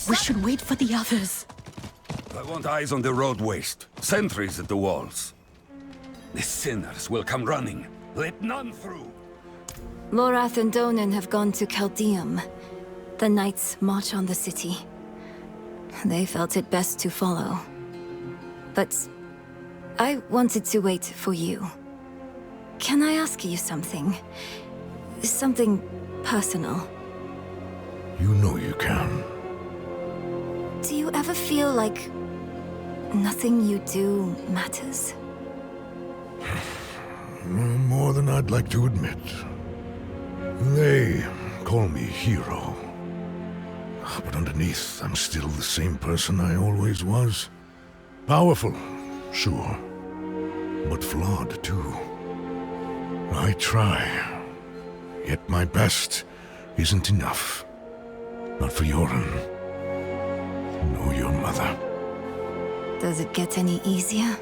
We should wait for the others. I want eyes on the road waste. Sentries at the walls. The sinners will come running. Let none through. Lorath and Donan have gone to Caldeum. The knights march on the city. They felt it best to follow. But I wanted to wait for you. Can I ask you something? Something personal. You know you can. Do you ever feel like nothing you do matters? More than I'd like to admit. They call me hero. But underneath, I'm still the same person I always was. Powerful, sure. But flawed, too. I try. Yet my best isn't enough. Not for Yoren. Nor your mother. Does it get any easier?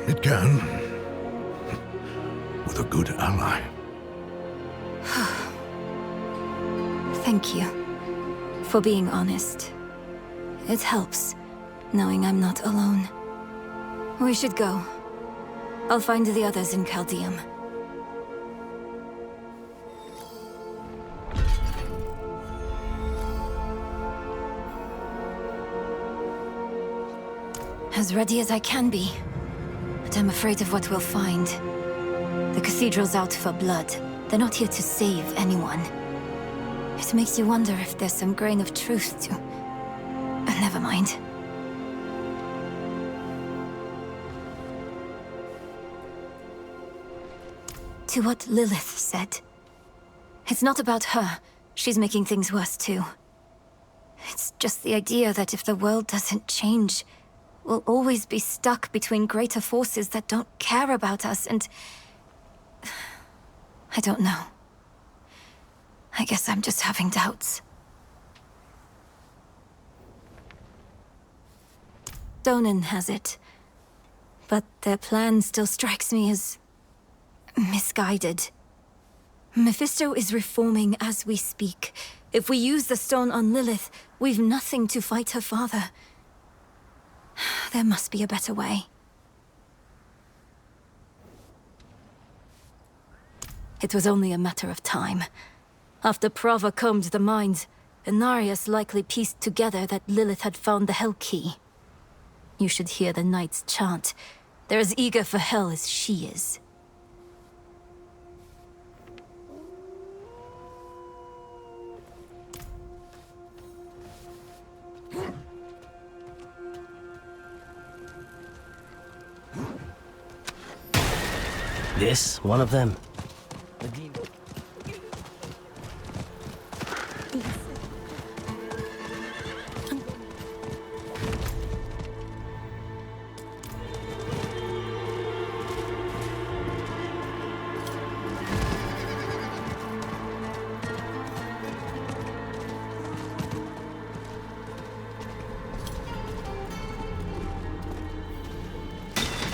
It can. With a good ally. Thank you for being honest. It helps, knowing I'm not alone. We should go. I'll find the others in Caldeum. As ready as I can be. But I'm afraid of what we'll find. The cathedral's out for blood. They're not here to save anyone. It makes you wonder if there's some grain of truth to... Never mind. To what Lilith said. It's not about her. She's making things worse too. It's just the idea that if the world doesn't change, we'll always be stuck between greater forces that don't care about us and... I don't know. I guess I'm just having doubts. Donan has it. But their plan still strikes me as... misguided. Mephisto is reforming as we speak. If we use the stone on Lilith, we've nothing to fight her father. There must be a better way. It was only a matter of time. After Prava combed the mines, Inarius likely pieced together that Lilith had found the Hell Key. You should hear the knights chant. They're as eager for hell as she is. This one of them?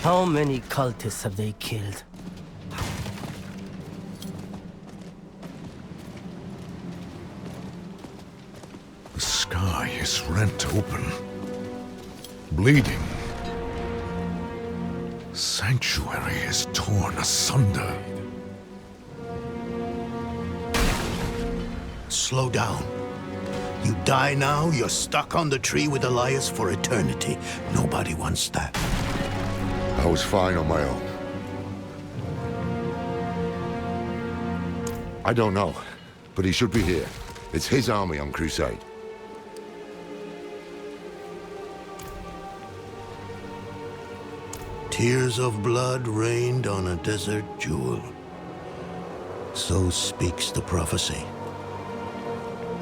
How many cultists have they killed? The sky is rent open. Bleeding. Sanctuary is torn asunder. Slow down. You die now, you're stuck on the tree with Elias for eternity. Nobody wants that. I was fine on my own. I don't know, but he should be here. It's his army on crusade. Tears of blood rained on a desert jewel. So speaks the prophecy.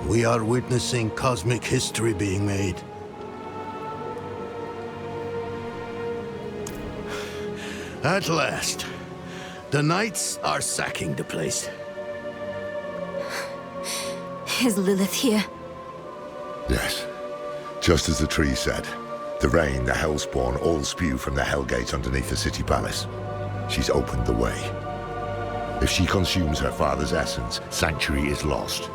We are witnessing cosmic history being made. At last, the knights are sacking the place. Is Lilith here? Yes. Just as the tree said. The rain, the Hellspawn, all spew from the Hellgate underneath the city palace. She's opened the way. If she consumes her father's essence, Sanctuary is lost.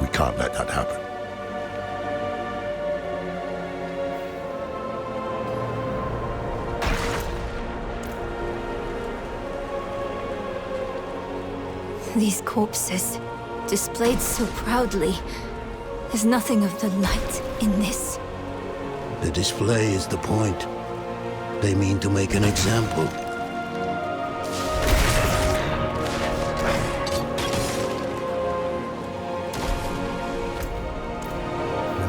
We can't let that happen. These corpses, displayed so proudly. There's nothing of the light in this. The display is the point. They mean to make an example.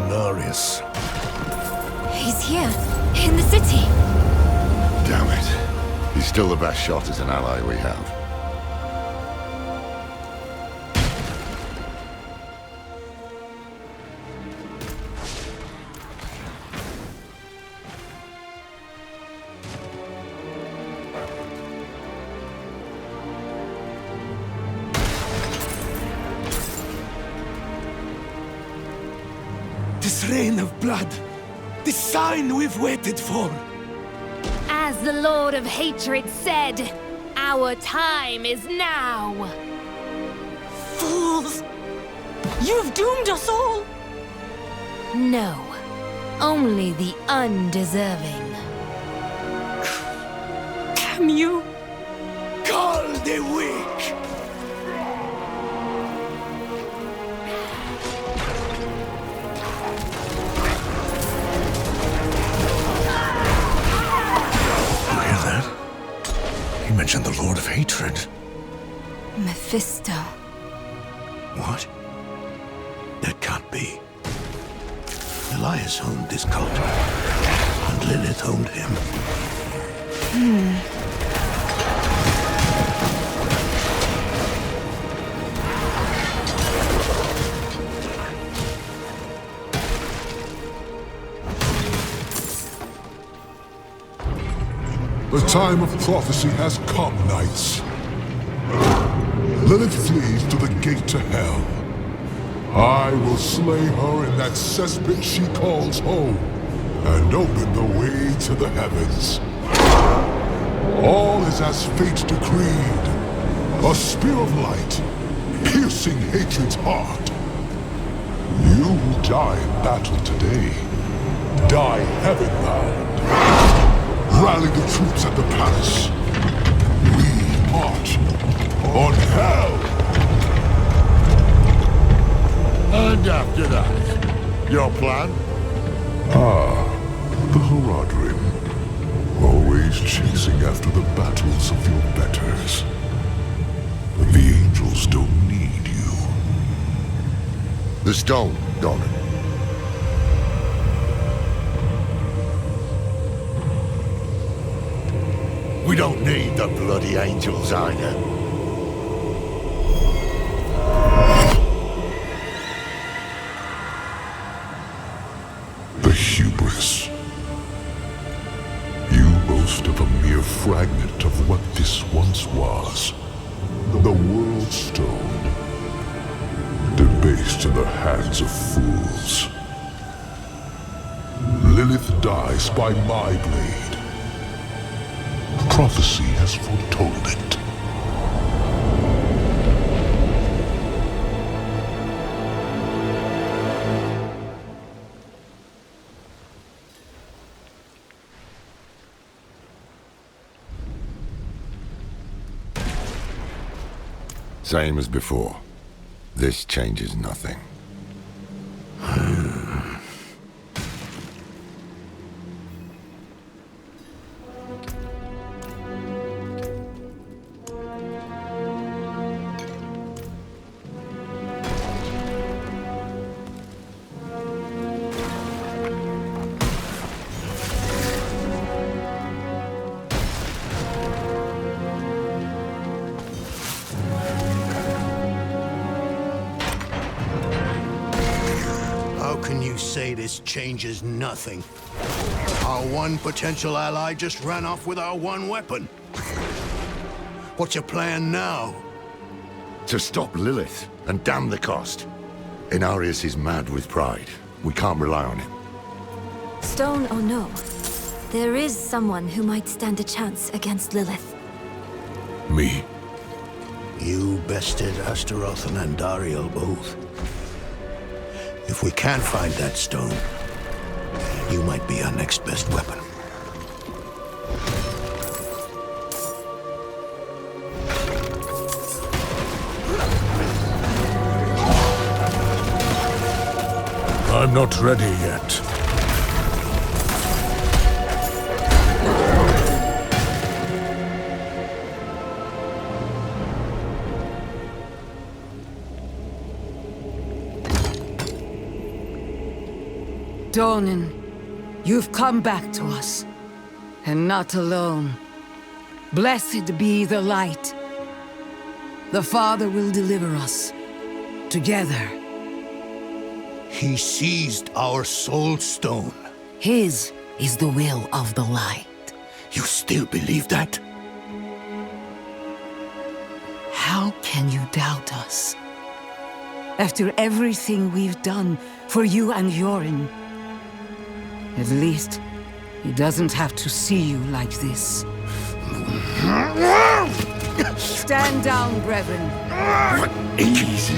Hilarious. He's here, in the city. Damn it. He's still the best shot as an ally we have. This rain of blood, this sign we've waited for. As the Lord of Hatred said, our time is now. Fools! You've doomed us all! No, only the undeserving. Can you? Call the weak! He mentioned the Lord of Hatred. Mephisto. What? That can't be. Elias owned this cult, and Lilith owned him. The time of prophecy has come, knights. Lilith flees to the gate to hell. I will slay her in that cesspit she calls home, and open the way to the heavens. All is as fate decreed. A spear of light, piercing hatred's heart. You who die in battle today, die heaven-bound. Rally the troops at the palace. We march on hell! And after that, your plan? The Horadrim. Always chasing after the battles of your betters. The angels don't need you. The stone, Doran. We don't need the bloody angels either. The hubris. You boast of a mere fragment of what this once was. The World Stone. Debased in the hands of fools. Lilith dies by my blade. Prophecy has foretold it. Same as before. This changes nothing. Say this changes nothing. Our one potential ally just ran off with our one weapon. What's your plan now? To stop Lilith, and damn the cost. Inarius is mad with pride. We can't rely on him. Stone or no, there is someone who might stand a chance against Lilith. Me. You bested Astaroth and Andariel both. If we can't find that stone, you might be our next best weapon. I'm not ready yet. Donan, you've come back to us, and not alone. Blessed be the light. The Father will deliver us, together. He seized our soul stone. His is the will of the light. You still believe that? How can you doubt us? After everything we've done for you and Yorin. At least, he doesn't have to see you like this. Stand down, brethren. Easy.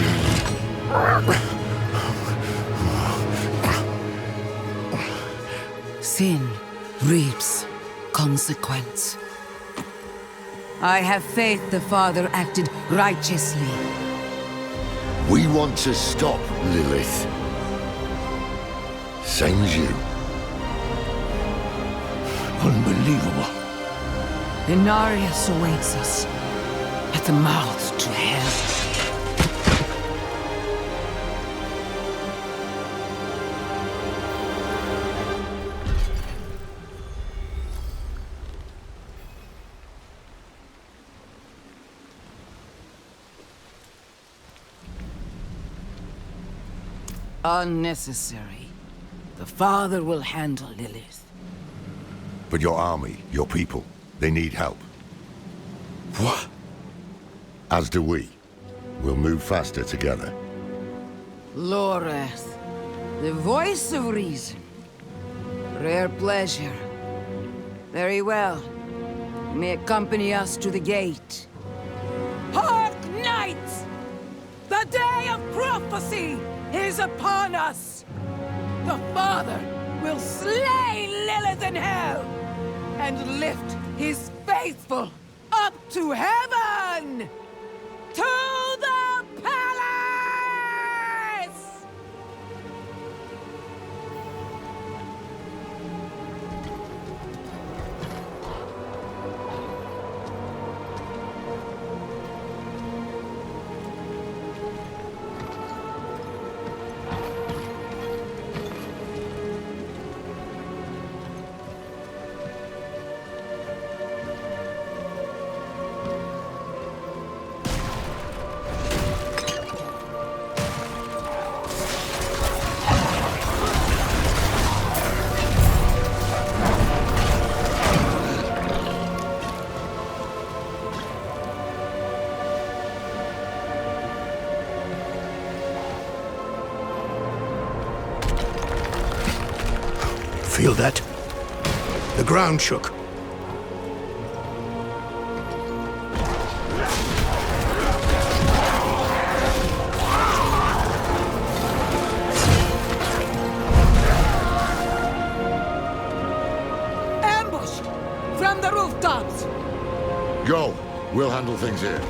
Sin reaps consequence. I have faith the Father acted righteously. We want to stop Lilith. Same as you. Unbelievable. Inarius awaits us at the mouth to hell. Unnecessary. The Father will handle Lilith. But your army, your people, they need help. What? As do we. We'll move faster together. Loreth, the voice of reason. Rare pleasure. Very well. You may accompany us to the gate. Hark, knights! The day of prophecy is upon us! The Father will slay Lilith in hell and lift his faithful up to heaven! To the palace! Feel that? The ground shook. Ambush! From the rooftops! Go! We'll handle things here.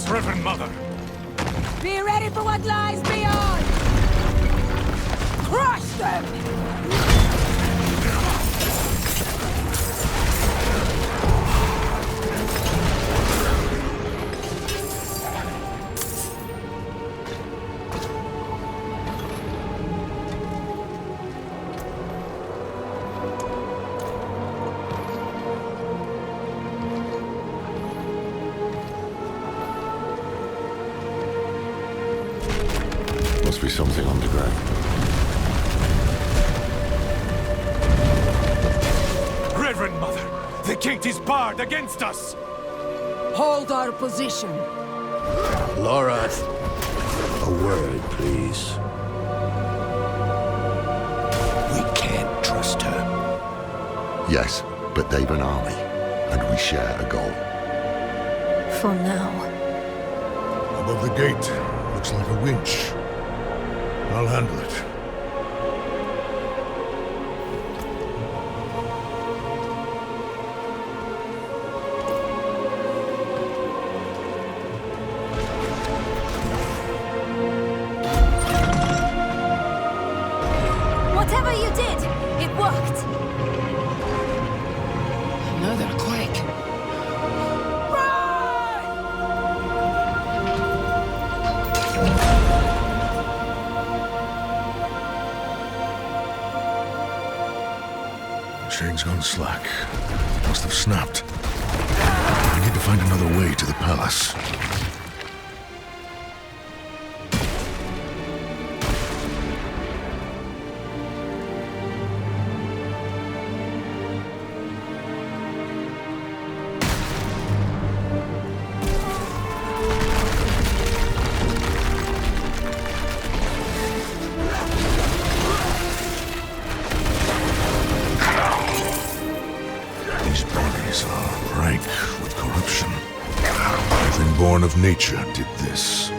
Yes, Reverend Mother. Be ready for what lies beyond! Crush them! Must be something underground. Reverend Mother, the gate is barred against us! Hold our position. Lorath, a word, please. We can't trust her. Yes, but they've an army, and we share a goal. For now. Above the gate, looks like a winch. I'll handle it. Whatever you did, it worked. Another quake. Chain's gone slack. Must have snapped. I need to find another way to the palace. These bodies are rank with corruption. Nothing born of nature did this.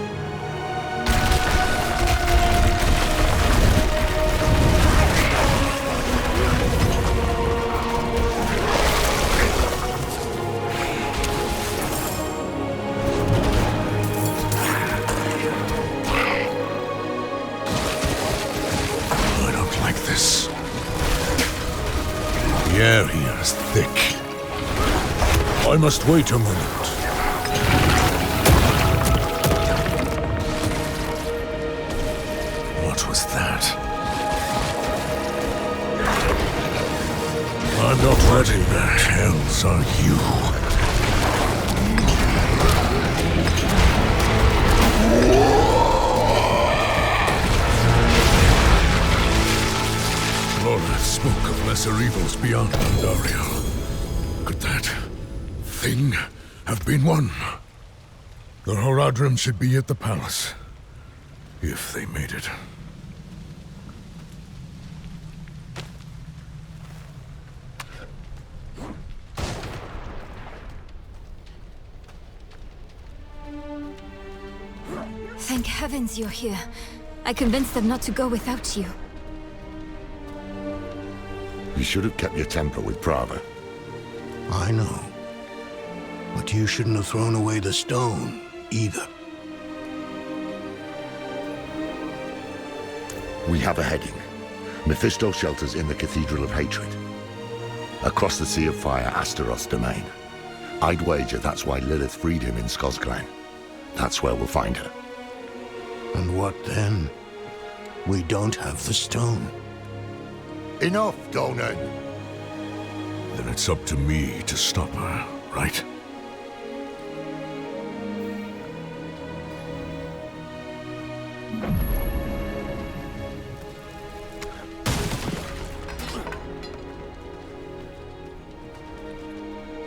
I don't like this. The air here is thick. I must wait a moment. What was that? I'm not ready. Who the hells are you? Lorath spoke of lesser evils beyond Andariel. Could that thing have been one? The Horadrim should be at the palace. If they made it. Thank heavens you're here. I convinced them not to go without you. You should have kept your temper with Prava. I know. But you shouldn't have thrown away the stone, either. We have a heading. Mephisto shelters in the Cathedral of Hatred. Across the Sea of Fire, Astaroth's domain. I'd wager that's why Lilith freed him in Skosglen. That's where we'll find her. And what then? We don't have the stone. Enough, Donan! Then it's up to me to stop her, right?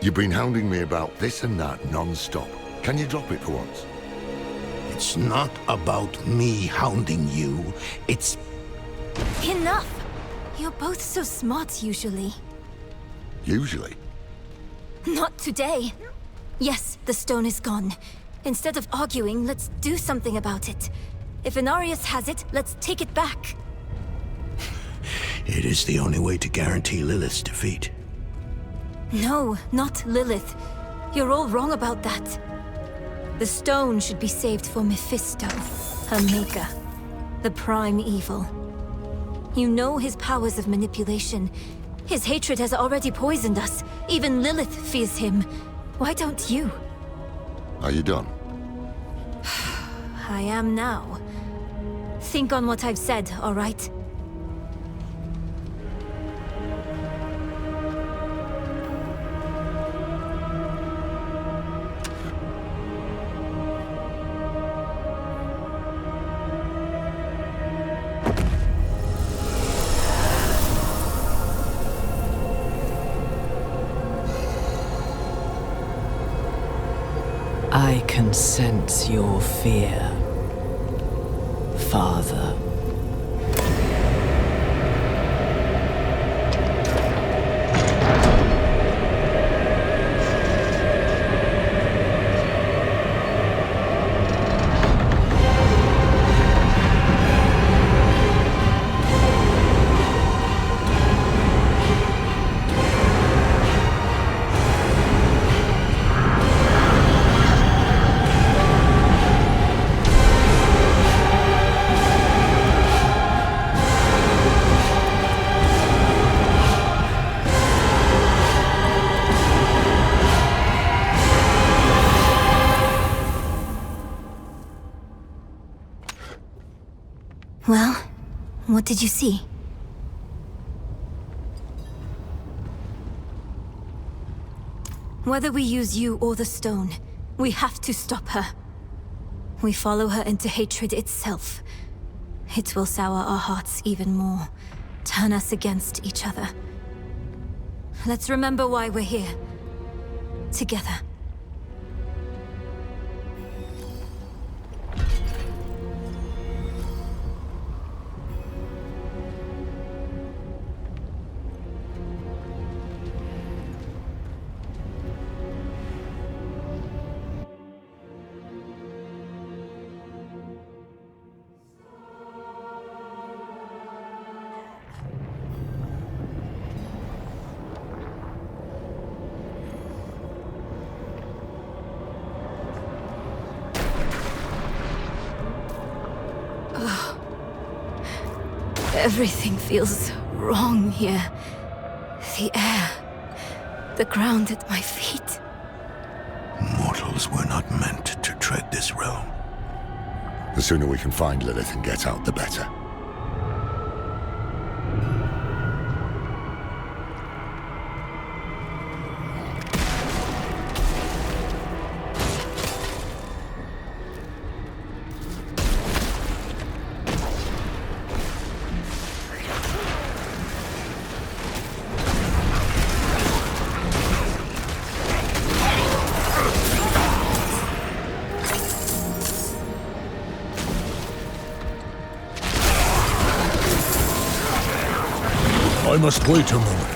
You've been hounding me about this and that non-stop. Can you drop it for once? It's not about me hounding you. It's... Enough! You're both so smart usually. Usually. Not today. Yes, the stone is gone. Instead of arguing, let's do something about it. If Inarius has it, let's take it back. It is the only way to guarantee Lilith's defeat. No, not Lilith. You're all wrong about that. The stone should be saved for Mephisto, her maker. The prime evil. You know his powers of manipulation. His hatred has already poisoned us. Even Lilith fears him. Why don't you? Are you done? I am now. Think on what I've said, all right? I can sense your fear, Father. Well, what did you see? Whether we use you or the stone, we have to stop her. We follow her into hatred itself. It will sour our hearts even more, turn us against each other. Let's remember why we're here. Together. Everything feels wrong here. The air, the ground at my feet. Mortals were not meant to tread this realm. The sooner we can find Lilith and get out, the better. I must wait a moment.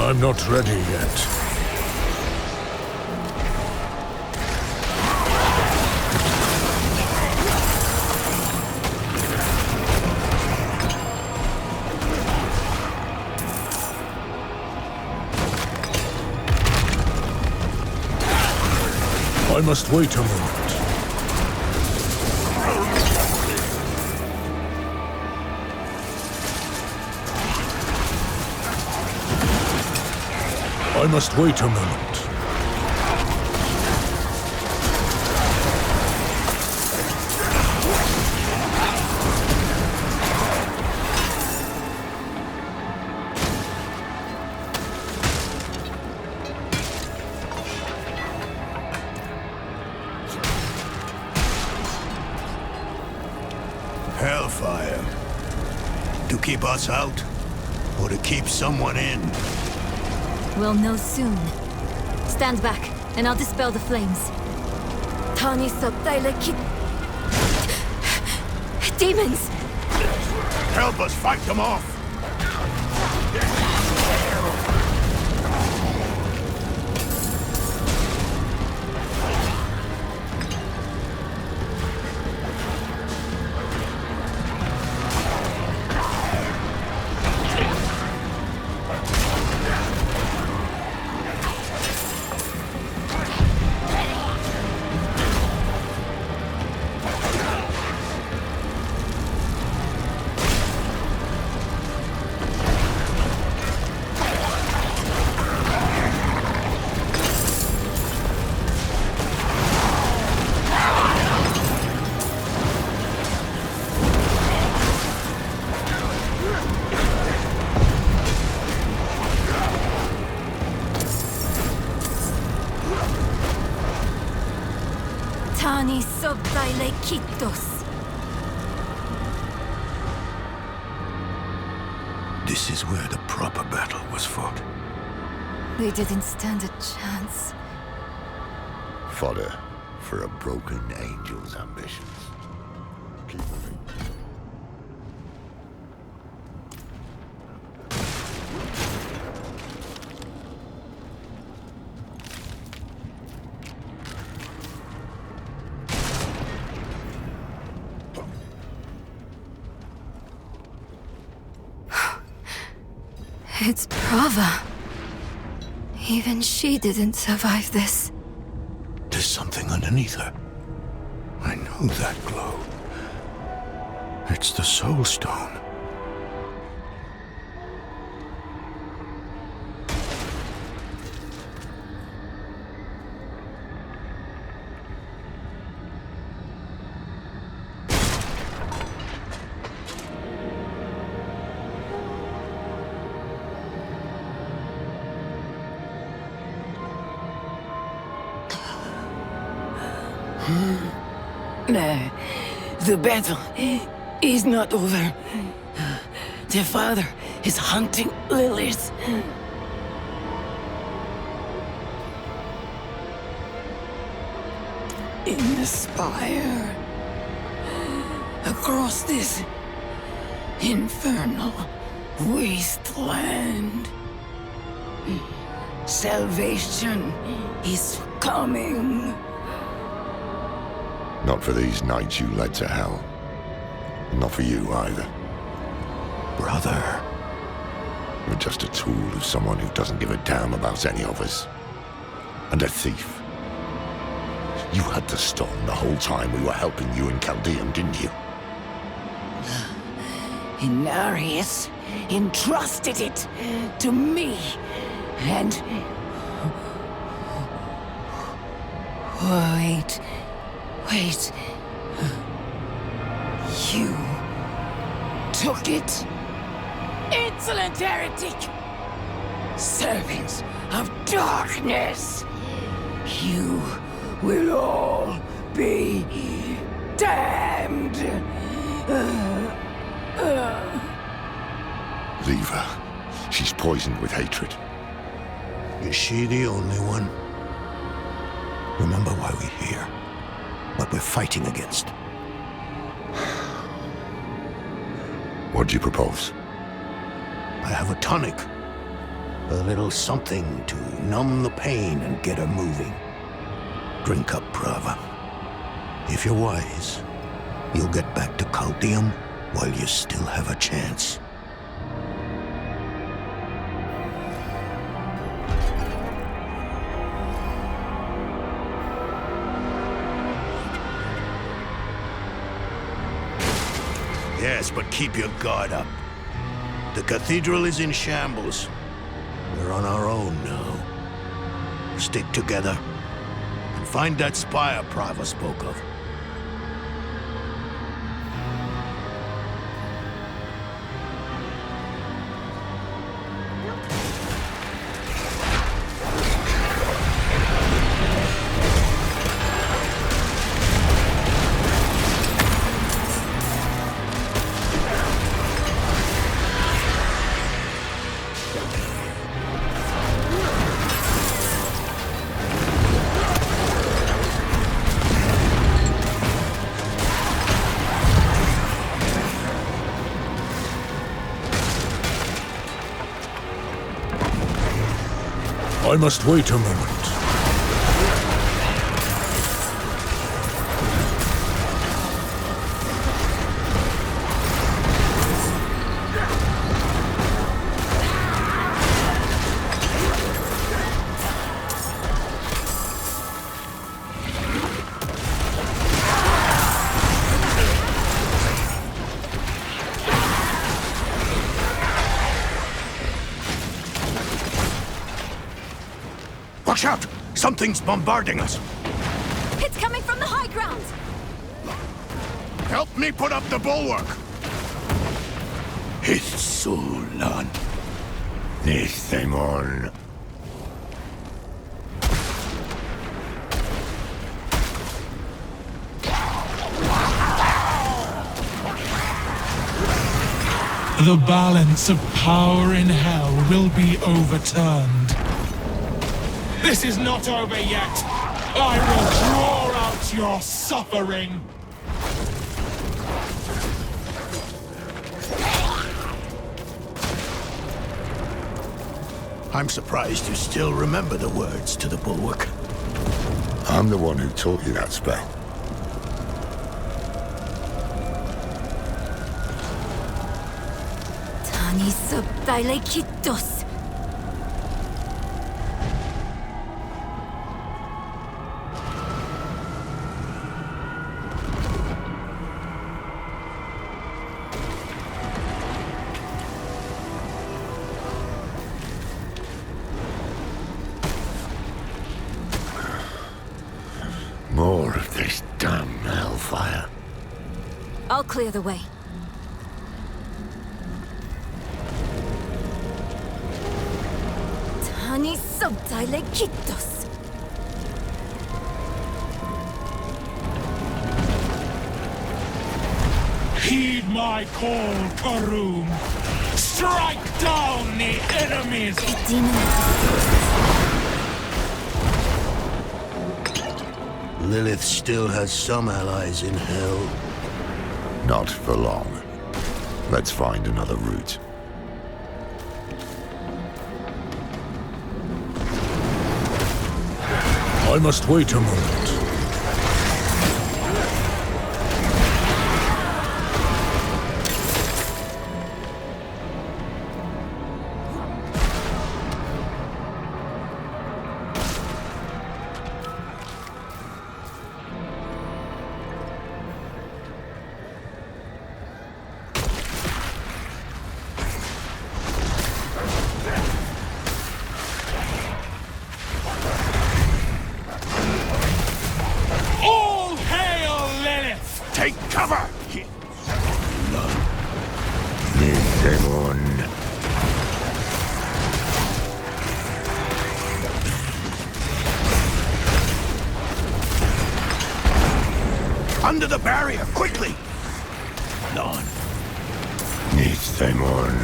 I'm not ready yet. I must wait a moment. I must wait a moment. fire? To keep us out? Or to keep someone in? We'll know soon. Stand back, and I'll dispel the flames. Tani Sabdaile Kit... Demons! Help us fight them off! Tani Sabdaile Kitos. This is where the proper battle was fought. They didn't stand a chance. Fodder for a broken angel's ambitions. Keep moving. It's Prava. Even she didn't survive this. There's something underneath her. I know that glow. It's the Soul Stone. No, the battle is not over. The father is hunting Lilith. In the spire. Across this infernal wasteland. Salvation is coming. Not for these knights you led to hell. Not for you either. Brother. You're just a tool of someone who doesn't give a damn about any of us. And a thief. You had the stone the whole time we were helping you in Chaldeum, didn't you? Inarius entrusted it to me, and... Wait. You took it? Insolent heretic! Servants of darkness! You will all be damned! Leave her. She's poisoned with hatred. Is she the only one? Remember why we're here. What we're fighting against. What do you propose? I have a tonic. A little something to numb the pain and get her moving. Drink up, Prava. If you're wise, you'll get back to Chaldeum while you still have a chance. Yes, but keep your guard up. The cathedral is in shambles. We're on our own now. Stick together and find that spire Prava spoke of. I must wait a moment. Watch out! Something's bombarding us! It's coming from the high ground! Help me put up the bulwark! Hitsulan. Nithemon. The balance of power in hell will be overturned. This is not over yet! I will draw out your suffering! I'm surprised you still remember the words to the bulwark. I'm the one who taught you that spell. Tani sub dilekitos. More of this damn hellfire. I'll clear the way. Tani sub dilekitos. Heed my call, Karoom! Strike down the enemies! Lilith still has some allies in hell. Not for long. Let's find another route. I must wait a moment. Take cover! Under the barrier, quickly! None. Nithemon.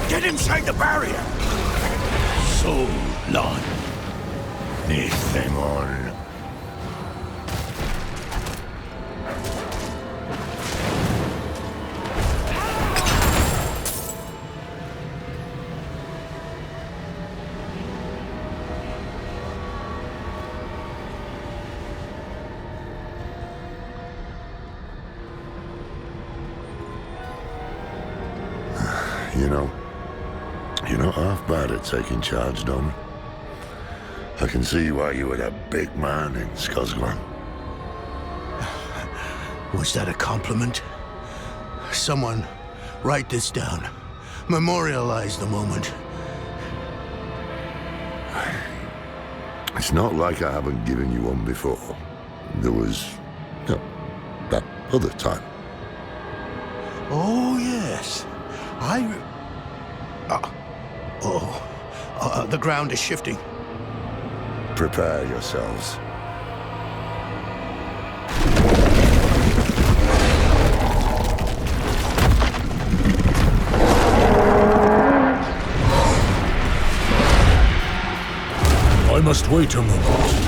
Get inside the barrier! So long. Nithemon. You're not half bad at taking charge, Dom. I can see why you were that big man in Skosglan. Was that a compliment? Someone, write this down. Memorialize the moment. It's not like I haven't given you one before. There was, that other time. Oh, yes. The ground is shifting. Prepare yourselves. I must wait a moment.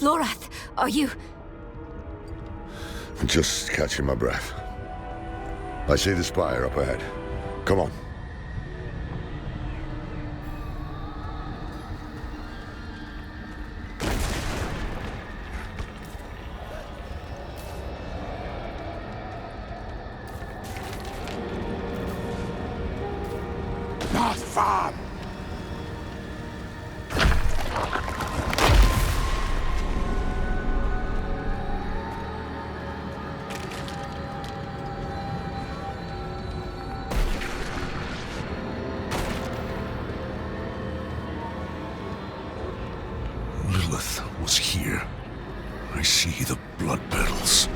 Lorath, are you... Just catching my breath. I see the spire up ahead. Come on. Not far! Lilith was here. I see the blood petals.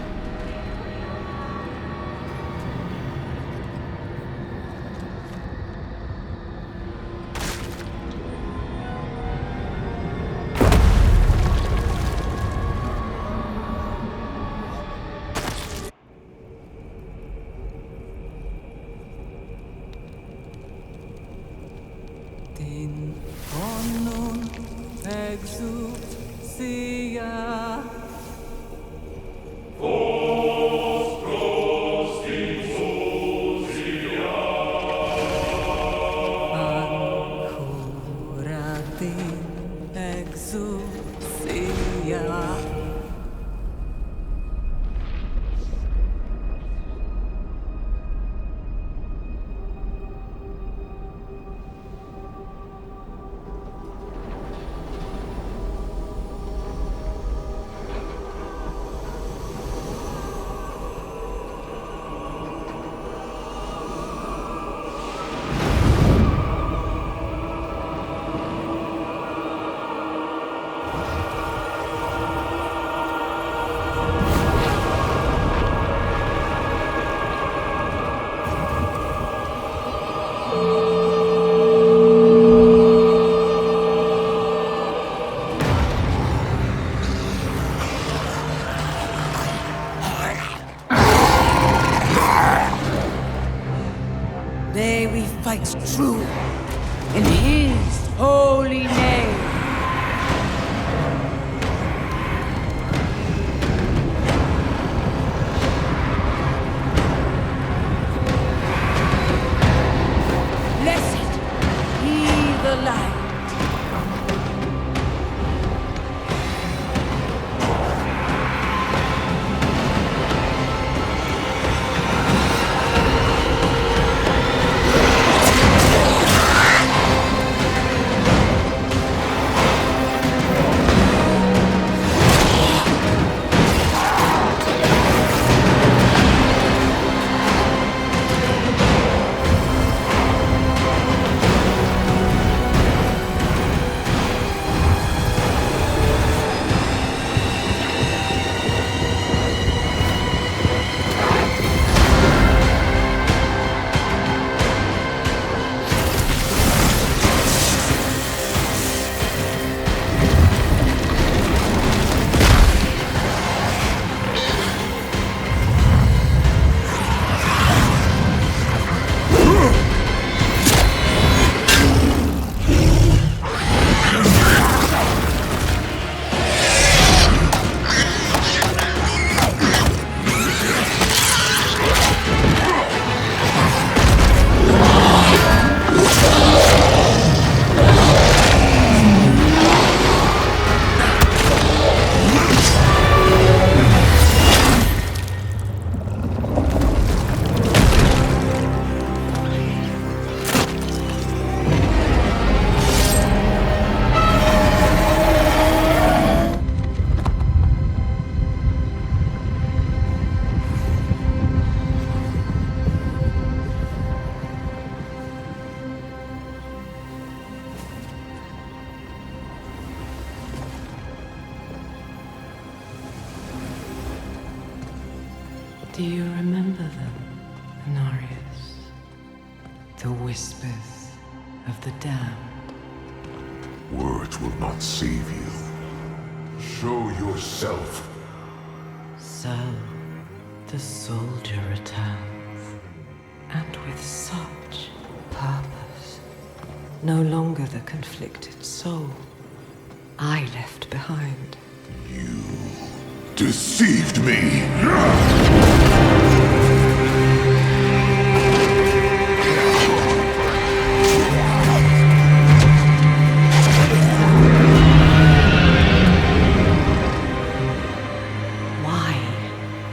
Din honum exousia. Ancora din exousia. May we fight true in his holy name. Blessed be the light. Do you remember them, Anarius? The whispers of the damned. Words will not save you. Show yourself. So, the soldier returns, and with such purpose. No longer the conflicted soul I left behind. You deceived me! Why,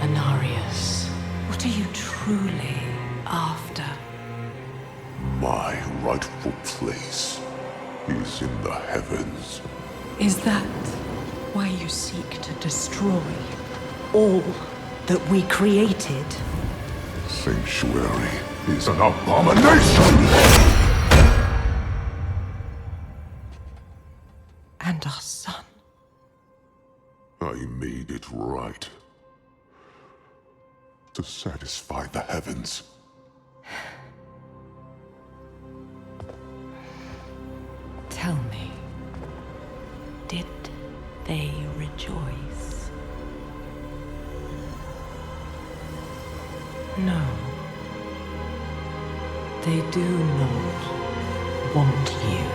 Anarius? What are you truly after? My rightful place is in the heavens. Is that why you seek to destroy all that we created? Sanctuary is an abomination! And our son. I made it right. To satisfy the heavens. Tell me, did they rejoice? No. They do not want you.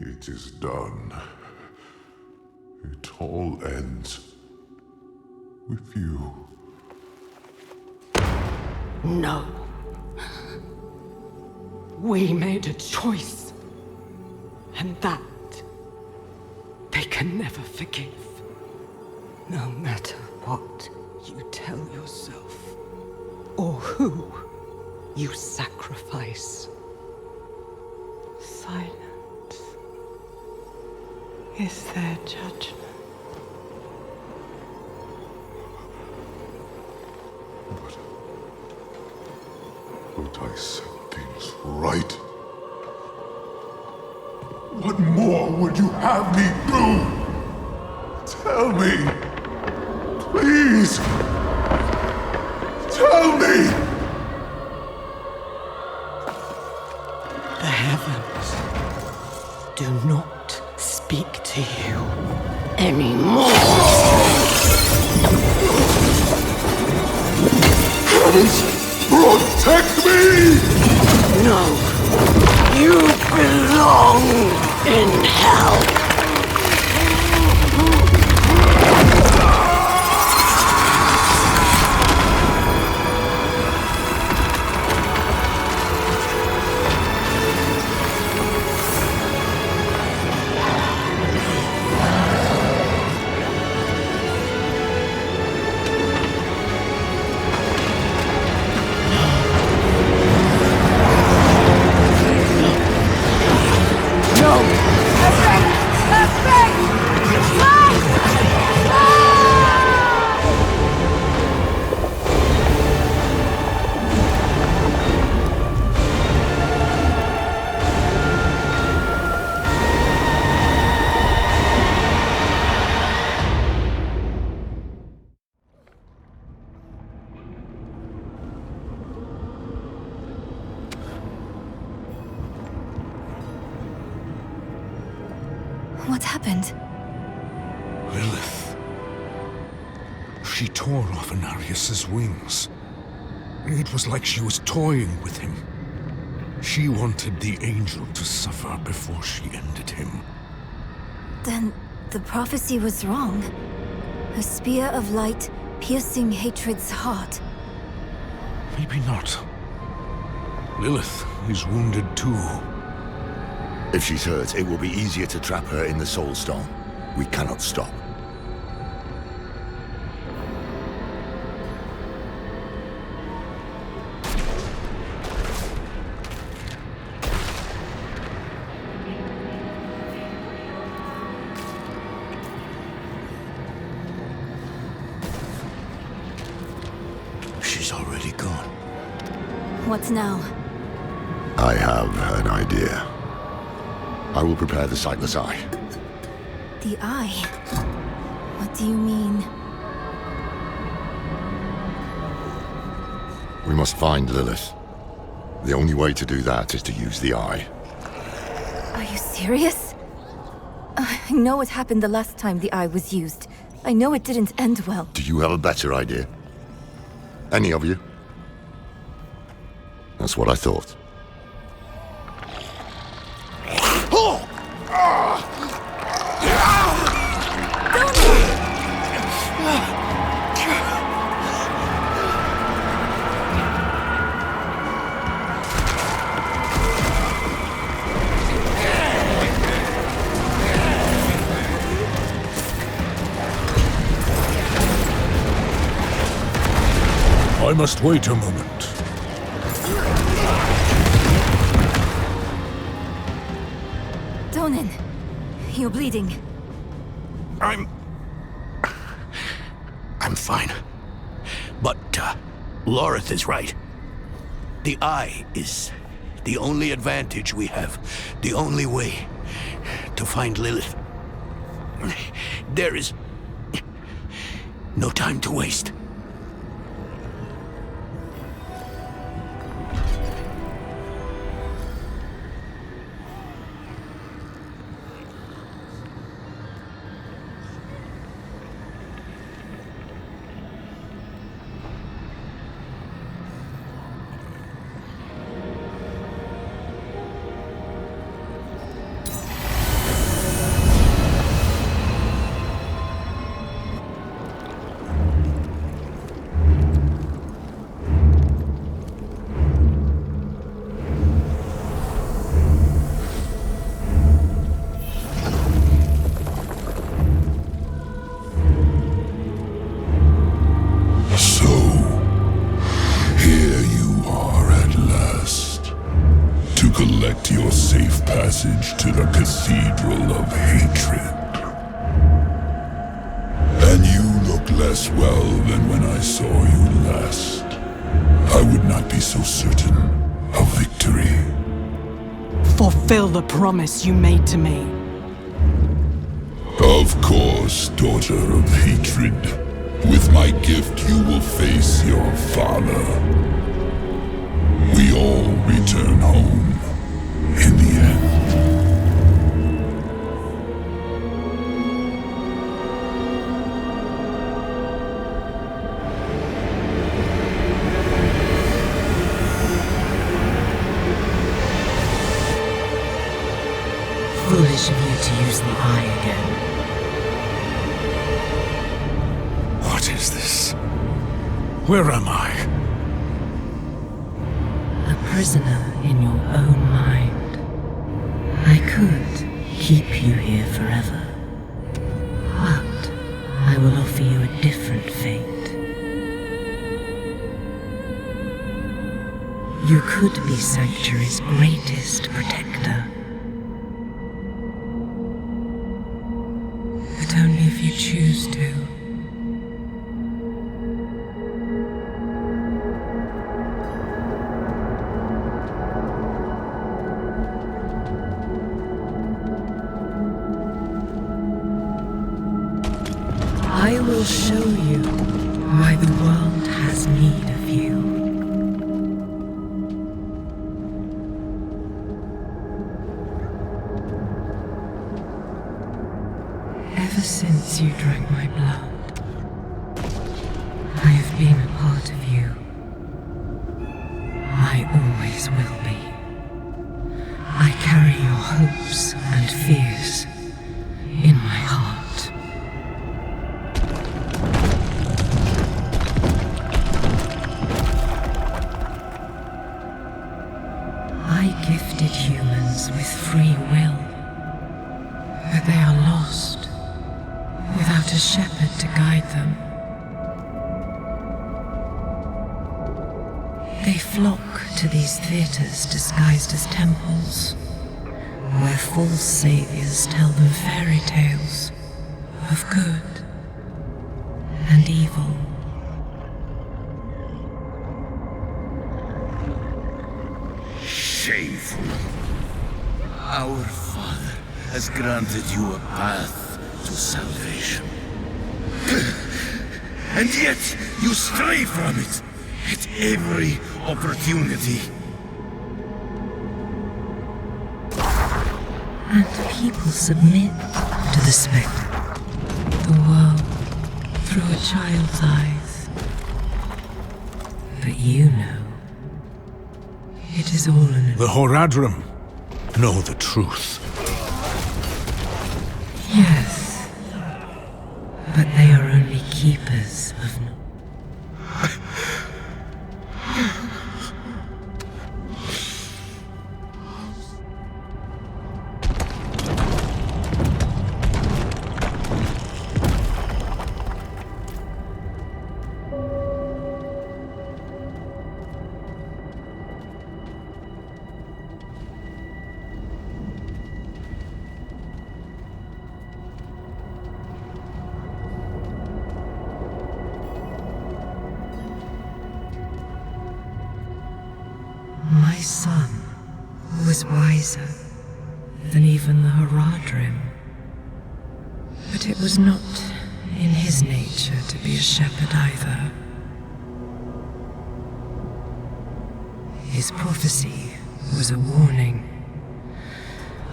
It is done. It all ends with you. No. We made a choice. And that they can never forgive. No matter what you tell yourself, or who you sacrifice. Silence is their judgment. But I set things right. What more would you have me do? Tell me! Please! Tell me! The heavens do not speak to you anymore. Heavens, protect me! No, you belong in hell. What happened? Lilith. She tore off Anarius's wings. It was like she was toying with him. She wanted the angel to suffer before she ended him. Then the prophecy was wrong. A spear of light piercing hatred's heart. Maybe not. Lilith is wounded too. If she's hurt, it will be easier to trap her in the Soul Stone. We cannot stop. She's already gone. What now? I have an idea. I will prepare the sightless eye. The eye? What do you mean? We must find Lilith. The only way to do that is to use the eye. Are you serious? I know what happened the last time the eye was used. I know it didn't end well. Do you have a better idea? Any of you? That's what I thought. I must wait a moment. Donan, you're bleeding. I'm fine. But, Lorith is right. The eye is the only advantage we have. The only way to find Lilith. There is no time to waste. To the Cathedral of Hatred. And you look less well than when I saw you last. I would not be so certain of victory. Fulfill the promise you made to me. Of course, Daughter of Hatred. With my gift, you will face your father. We all return home in the end. Foolish of you to use the eye again. What is this? Where am I? A prisoner in your own mind. I could keep you here forever. But I will offer you a different fate. You could be Sanctuary's greatest protector. But only if you choose to. I will show you why the world has need of you. Ever since you drank my blood, I have been a part of you. I always will be. I carry your hopes and fears in my heart. I gifted humans with free will, but they are lost without a shepherd to guide them. They flock to these theaters disguised as temples, where false saviors tell them fairy tales of good and evil. granted you a path to salvation. And yet, you stray from it at every opportunity. And people submit to the spectre. The world through a child's eyes. But you know, it is all an... The Horadrim know the truth. Yes, but they are only keepers of... My son was wiser than even the Horadrim. But it was not in his nature to be a shepherd either. His prophecy was a warning.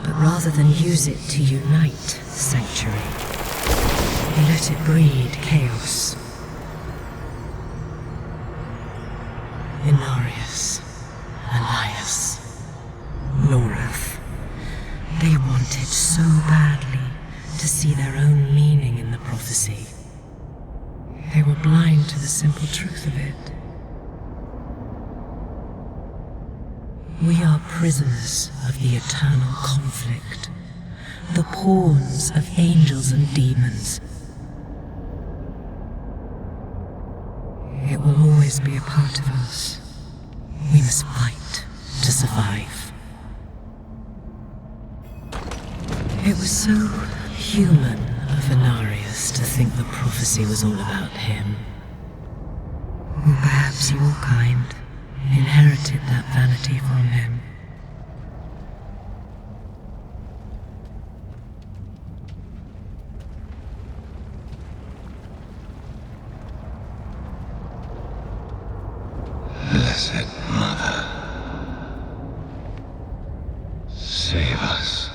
But rather than use it to unite Sanctuary, he let it breed chaos. Inarius, Elias, Lorath. They wanted so badly to see their own meaning in the prophecy. They were blind to the simple truth of it. We are prisoners of the eternal conflict, the pawns of angels and demons. It will always be a part of us. We must fight to survive. It was so human of Inarius to think the prophecy was all about him. Or perhaps your kind inherited that vanity from him. Blessed Mother, save us.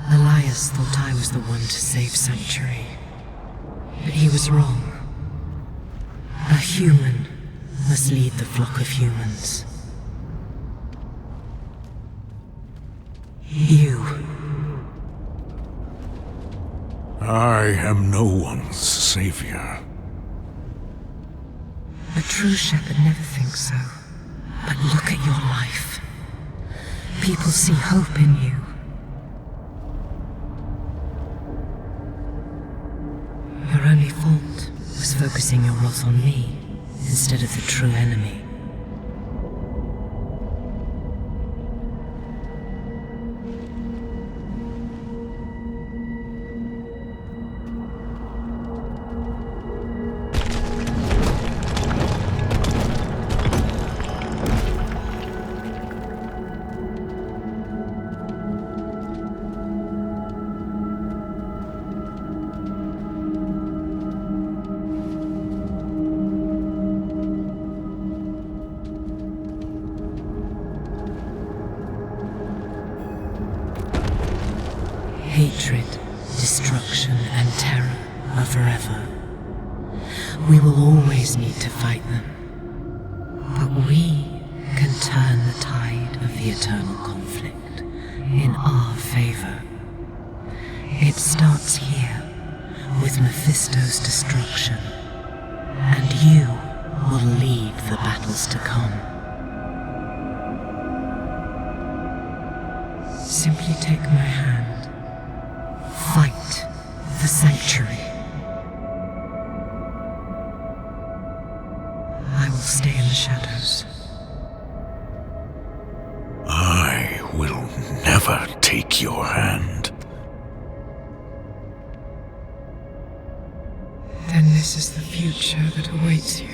Elias thought I was the one to save Sanctuary. But he was wrong. A human must lead the flock of humans. You. I am no one's savior. A true shepherd never thinks so. But look at your life. People see hope in you. Your only fault was focusing your wrath on me instead of the true enemy. Hatred, destruction, and terror are forever. We will always need to fight them. But we can turn the tide of the eternal conflict in our favor. It starts here, with Mephisto's destruction, and you will lead the battles to come. Simply take my hand. Fight the Sanctuary. I will stay in the shadows. I will never take your hand. Then this is the future that awaits you.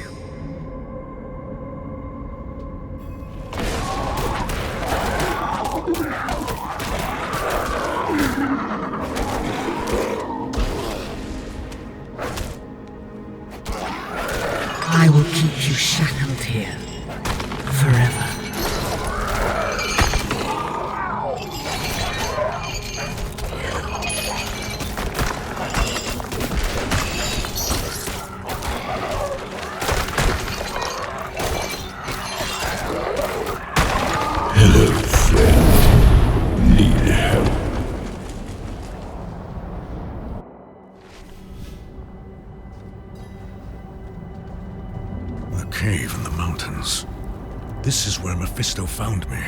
Mephisto found me.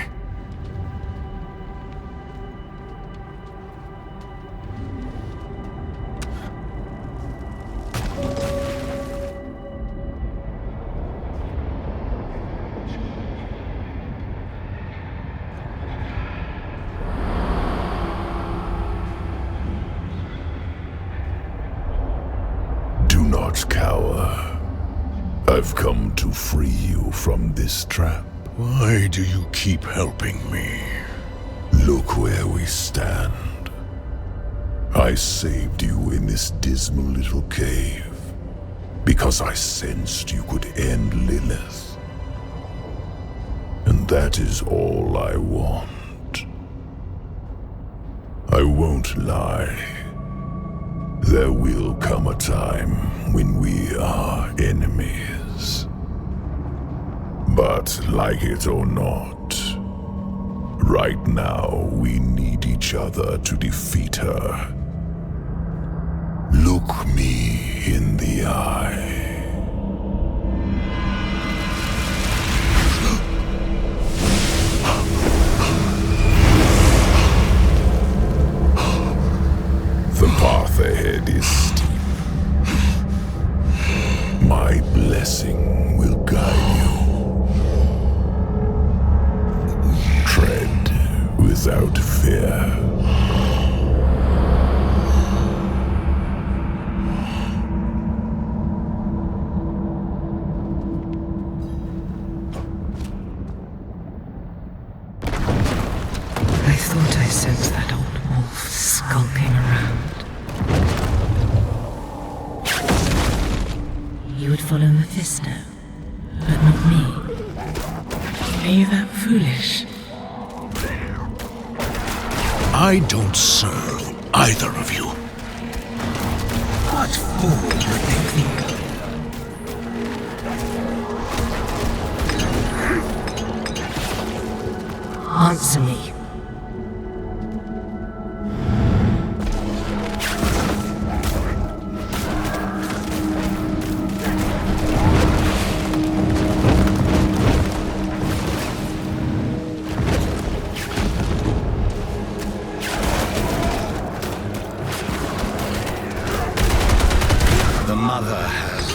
Do not cower. I've come to free you from this trap. Why do you keep helping me? Look where we stand. I saved you in this dismal little cave because I sensed you could end Lilith. And that is all I want. I won't lie. There will come a time when we are enemies. But like it or not, right now we need each other to defeat her. Look me in the eye. The path ahead is steep. My blessing will guide you. Tread without fear. I thought I sensed that old wolf skulking around. You would follow Mephisto, but not me. Are you that foolish? I don't serve either of you. What fool would they think of? Answer me. The mother has.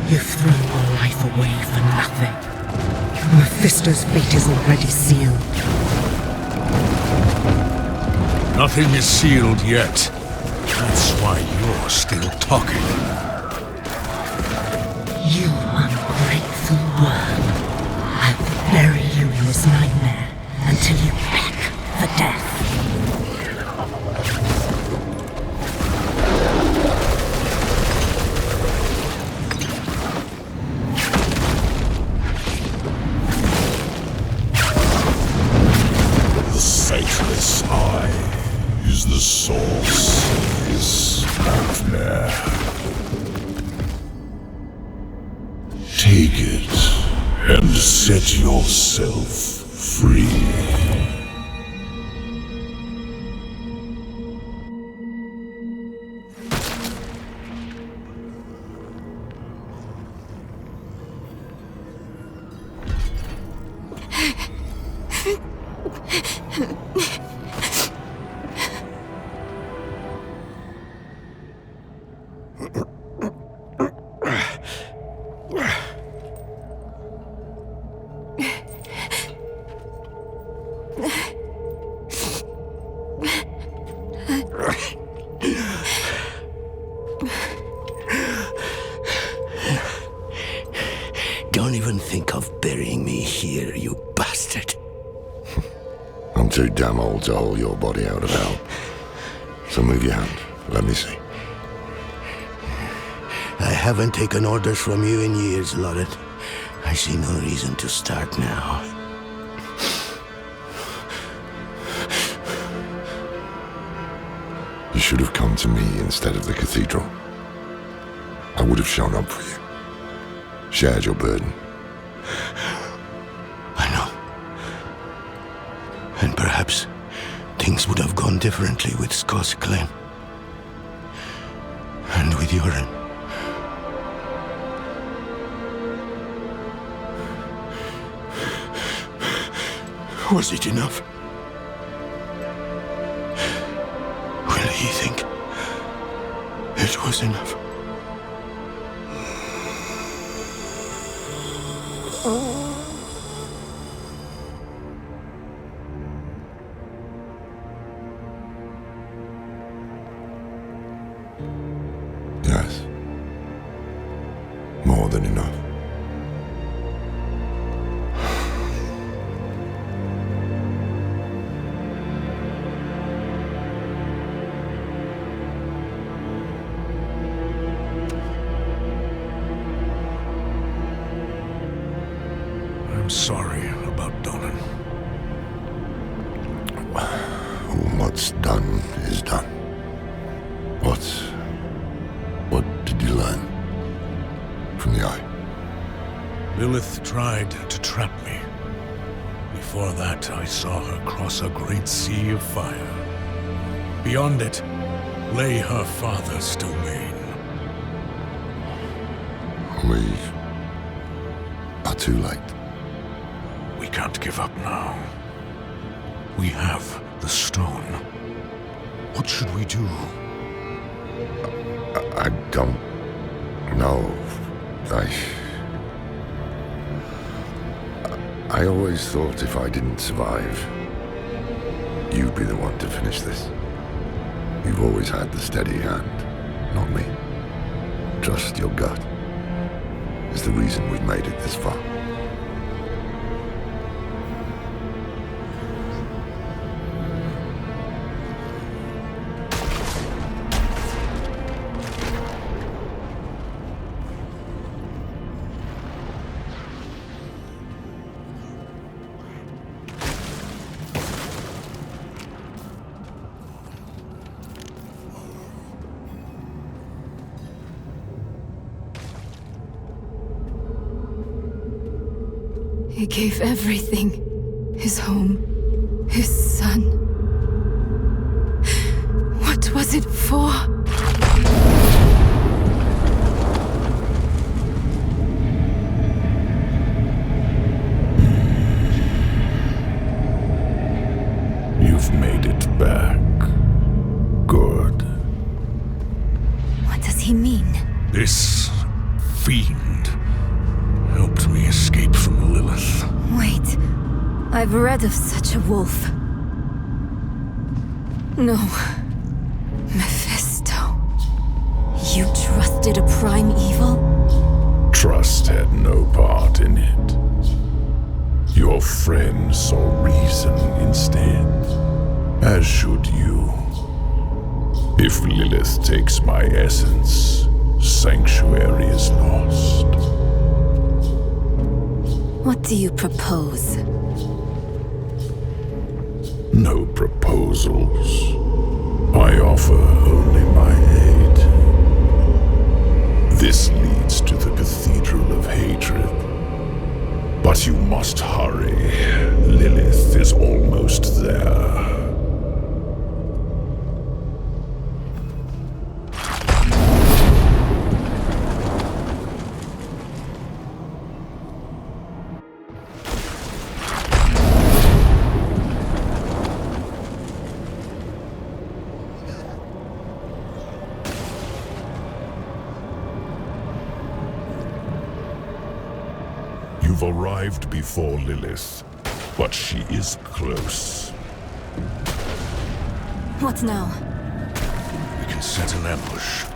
You've thrown your life away for nothing. Mephisto's fate is already sealed. Nothing is sealed yet. That's why you're still talking. You ungrateful worm. I'll bury you in this nightmare until you beg for death. The faithless eye is the source of this nightmare. Take it and set yourself free. Don't even think of burying me here, you bastard. I'm too damn old to haul your body out of hell. So move your hand. Let me see. I haven't taken orders from you in years, Lorette. I see no reason to start now. You should have come to me instead of the cathedral. I would have shown up for you. Shared your burden. I know. things would have gone differently with Skosglen. And with Yoren. Was it enough? Will he think it was enough? Yes. More than enough. I'm sorry about Donan. What's done is done. What did you learn from the Eye? Lilith tried to trap me. Before that, I saw her cross a great sea of fire. Beyond it lay her father's domain. We are too late. We can't give up now. We have the stone. What should we do? I don't know. I always thought if I didn't survive, you'd be the one to finish this. You've always had the steady hand, not me. Trust your gut is the reason we've made it this far. He gave everything. His home, his son. What was it for? You've made it back. Good. What does he mean? This fiend helped me escape from Lilith. Wait, I've read of such a wolf. No. Mephisto. You trusted a prime evil? Trust had no part in it. Your friend saw reason instead, as should you. If Lilith takes my essence, Sanctuary is lost. What do you propose? No proposals. I offer only my aid. This leads to the Cathedral of Hatred. But you must hurry. Lilith is almost there. You've arrived before Lilith, but she is close. What now? We can set an ambush.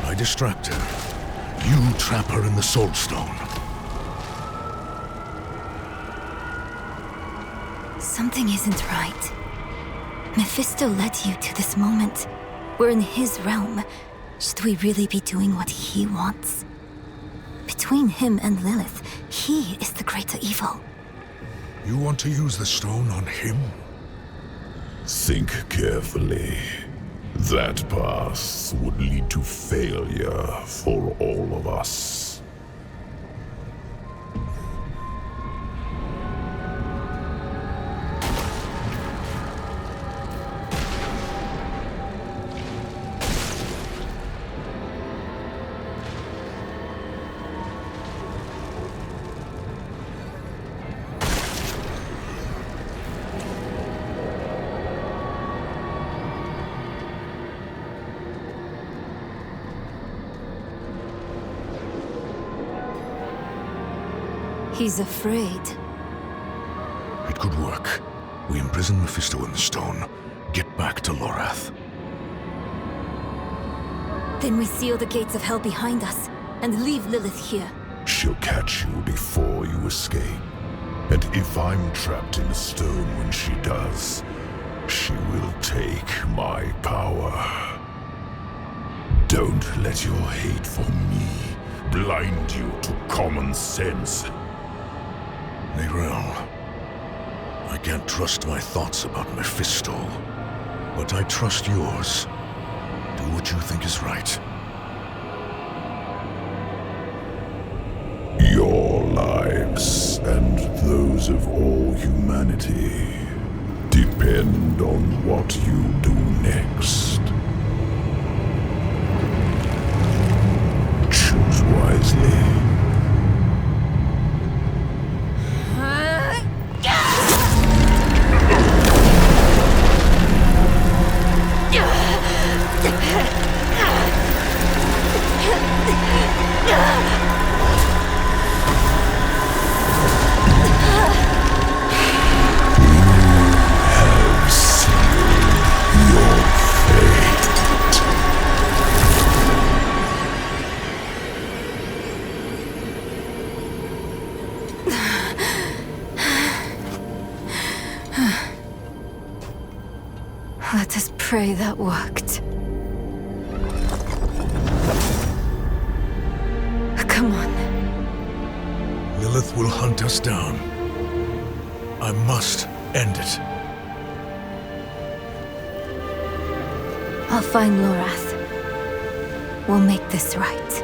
I distract her. You trap her in the Soul Stone. Something isn't right. Mephisto led you to this moment. We're in his realm. Should we really be doing what he wants? Between him and Lilith, he is the greater evil. You want to use the stone on him? Think carefully. That path would lead to failure for all of us. He's afraid. It could work. We imprison Mephisto in the stone. Get back to Lorath. Then we seal the gates of hell behind us, and leave Lilith here. She'll catch you before you escape. And if I'm trapped in the stone when she does, she will take my power. Don't let your hate for me blind you to common sense. Neyrelle, I can't trust my thoughts about Mephisto, but I trust yours. Do what you think is right. Your lives and those of all humanity depend on what you do next. Choose wisely. Let us pray that worked. Come on. Lilith will hunt us down. I must end it. I'll find Lorath. We'll make this right.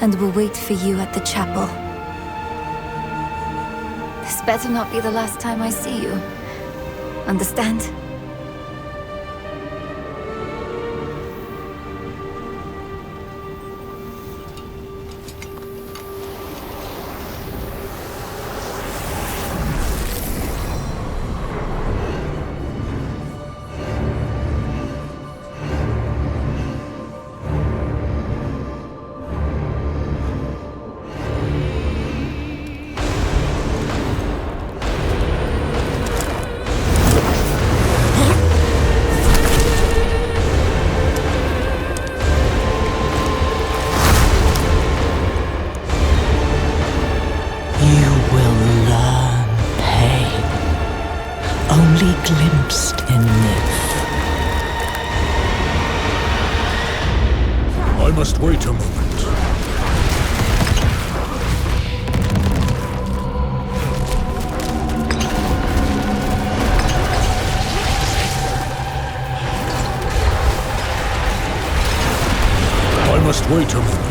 And we'll wait for you at the chapel. This better not be the last time I see you. Understand? Glimpsed in myth. I must wait a moment. I must wait a moment.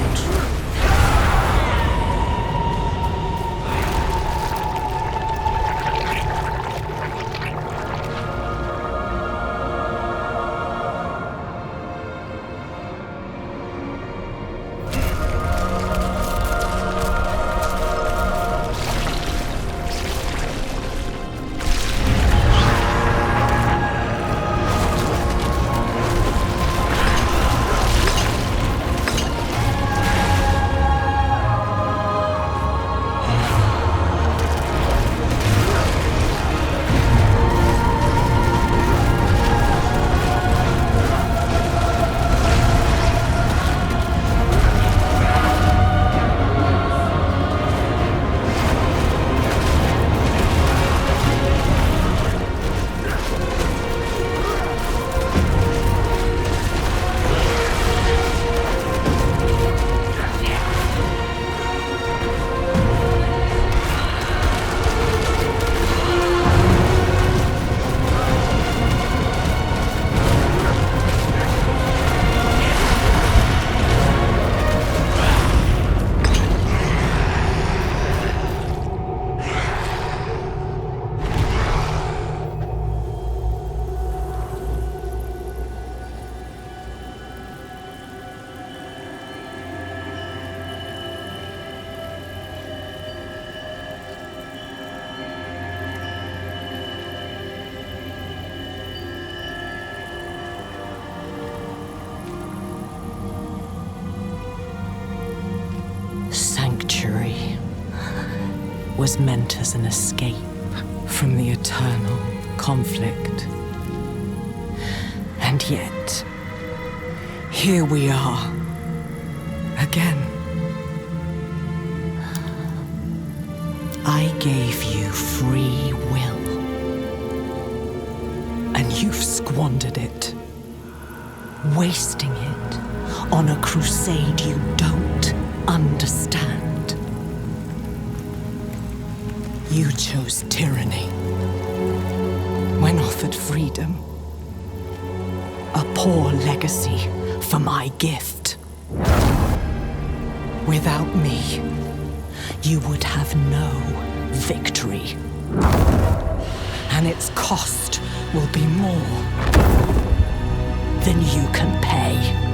was meant as an escape from the eternal conflict. And yet, here we are, again. I gave you free will, and you've squandered it, wasting it on a crusade you don't understand. You chose tyranny when offered freedom. A poor legacy for my gift. Without me, you would have no victory. And its cost will be more than you can pay.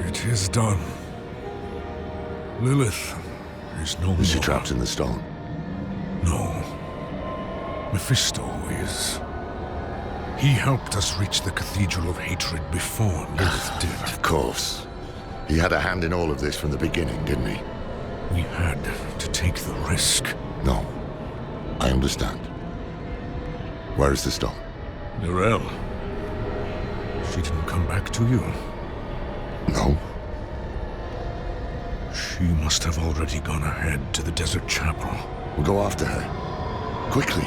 It is done. Lilith is no more. Is she trapped in the stone? No. Mephisto is. He helped us reach the Cathedral of Hatred before Lilith did. Of course. He had a hand in all of this from the beginning, didn't he? We had to take the risk. No. I understand. Where is the stone? Nirel. She didn't come back to you. No. She must have already gone ahead to the desert chapel. We'll go after her. Quickly.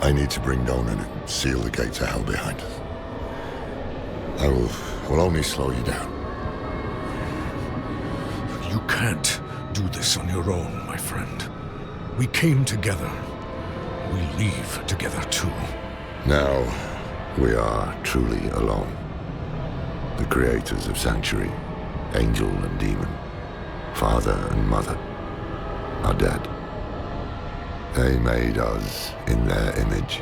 I need to bring Donan and seal the gates of hell behind us. I will only slow you down. You can't do this on your own, my friend. We came together. We leave together too. Now, we are truly alone. The creators of Sanctuary, Angel and Demon, Father and Mother, are dead. They made us in their image.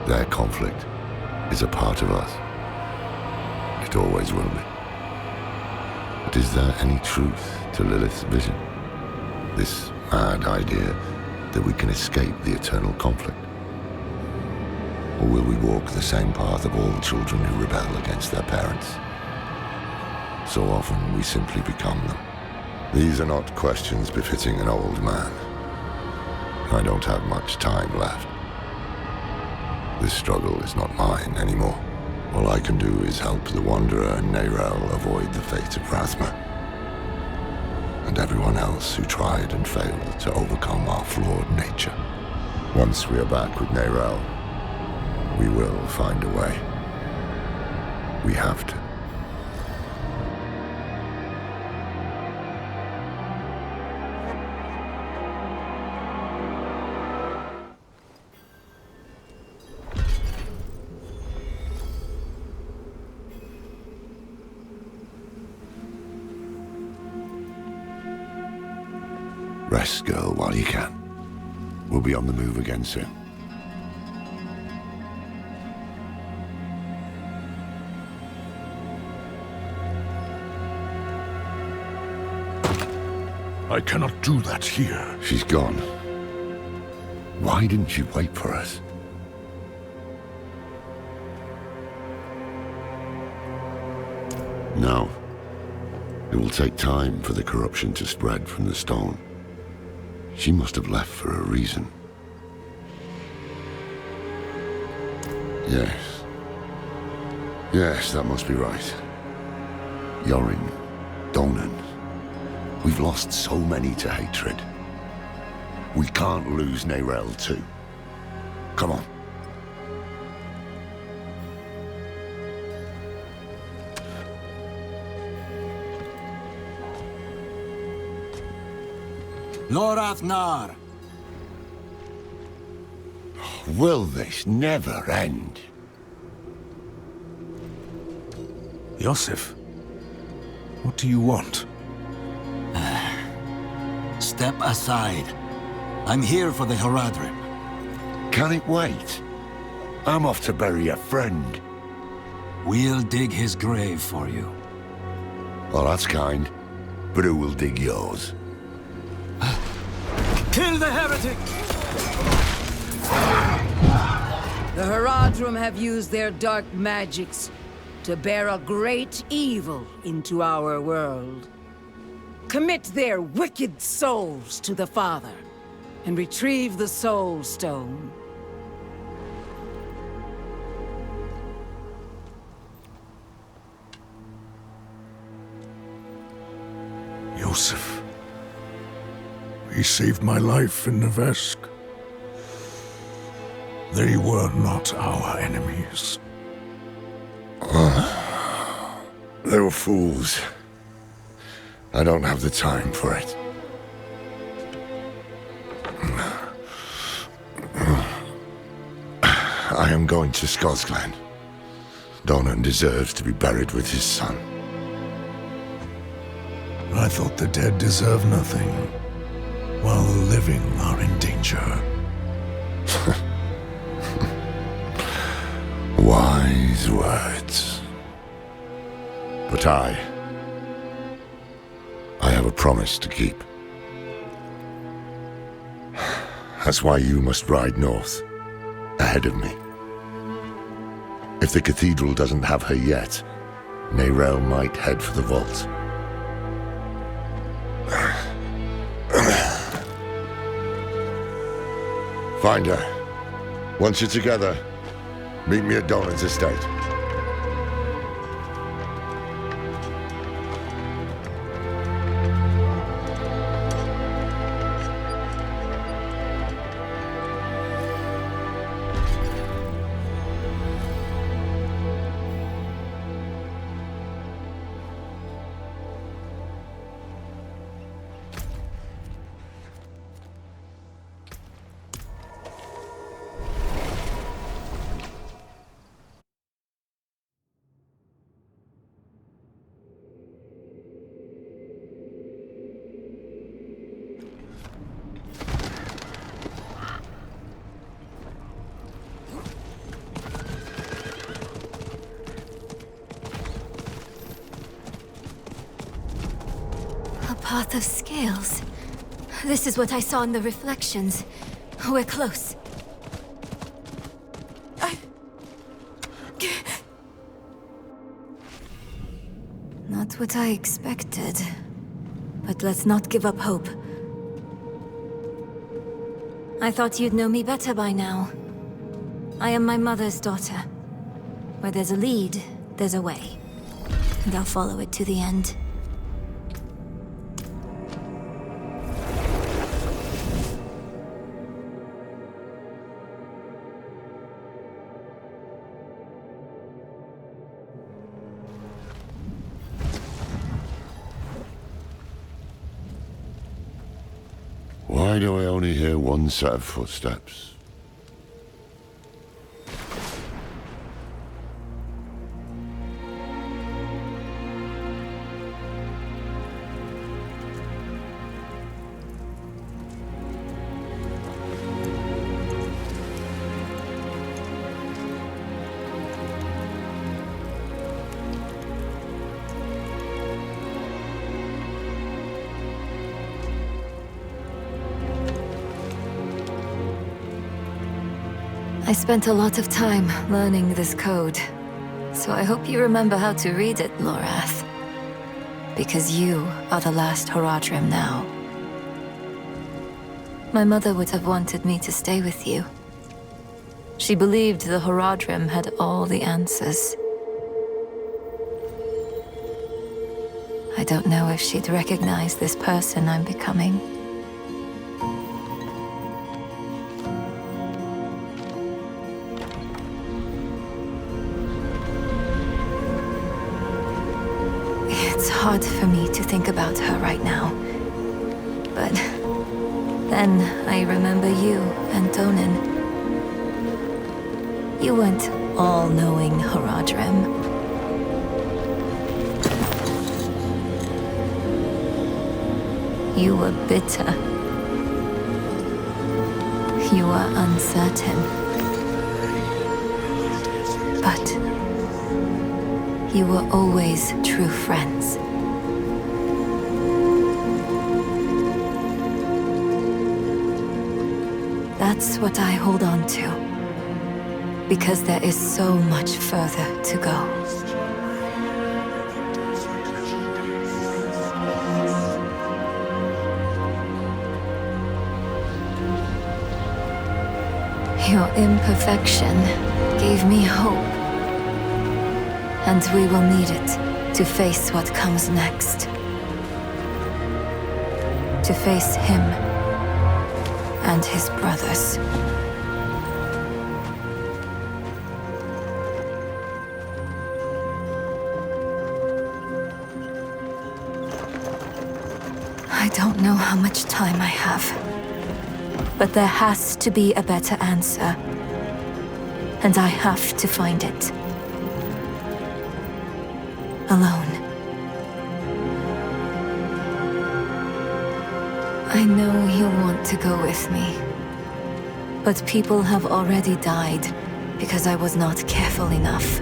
Their conflict is a part of us. It always will be. But is there any truth to Lilith's vision? This mad idea that we can escape the eternal conflict? Or will we walk the same path of all children who rebel against their parents? So often we simply become them. These are not questions befitting an old man. I don't have much time left. This struggle is not mine anymore. All I can do is help the Wanderer and Neyrel avoid the fate of Rathma. And everyone else who tried and failed to overcome our flawed nature. Once we are back with Neyrel, we will find a way. We have to. Rest, girl, while you can. We'll be on the move again soon. I cannot do that here. She's gone. Why didn't you wait for us? No. It will take time for the corruption to spread from the stone. She must have left for a reason. Yes. Yes, that must be right. Yorin, Donan. We've lost so many to hatred. We can't lose Neyrelle too. Come on. Lorath Nar! Will this never end? Yosef, what do you want? Step aside. I'm here for the Haradrim. Can it wait? I'm off to bury a friend. We'll dig his grave for you. Well, that's kind. But who will dig yours? Kill the heretic! The Haradrim have used their dark magics to bear a great evil into our world. Commit their wicked souls to the Father, and retrieve the Soul Stone. Yosef. He saved my life in Nevesk. They were not our enemies. They were fools. I don't have the time for it. I am going to Skosglen. Donan deserves to be buried with his son. I thought the dead deserve nothing, while the living are in danger. Wise words. But I have a promise to keep. That's why you must ride north, ahead of me. If the cathedral doesn't have her yet, Neyrelle might head for the vault. Find her. Once you're together, meet me at Donan's estate. Path of scales. This is what I saw in the reflections. We're close. Not what I expected. But let's not give up hope. I thought you'd know me better by now. I am my mother's daughter. Where there's a lead, there's a way. And I'll follow it to the end. Why do I only hear one set of footsteps? I spent a lot of time learning this code, so I hope you remember how to read it, Lorath. Because you are the last Horadrim now. My mother would have wanted me to stay with you. She believed the Horadrim had all the answers. I don't know if she'd recognize this person I'm becoming. It's hard for me to think about her right now. But then I remember you and Donan. You weren't all-knowing Horadrim. You were bitter. You were uncertain. But you were always true friends. That's what I hold on to. Because there is so much further to go. Your imperfection gave me hope. And we will need it to face what comes next. To face him and his brothers. I don't know how much time I have. But there has to be a better answer. And I have to find it. Alone. I know you'll want to go with me. But people have already died because I was not careful enough.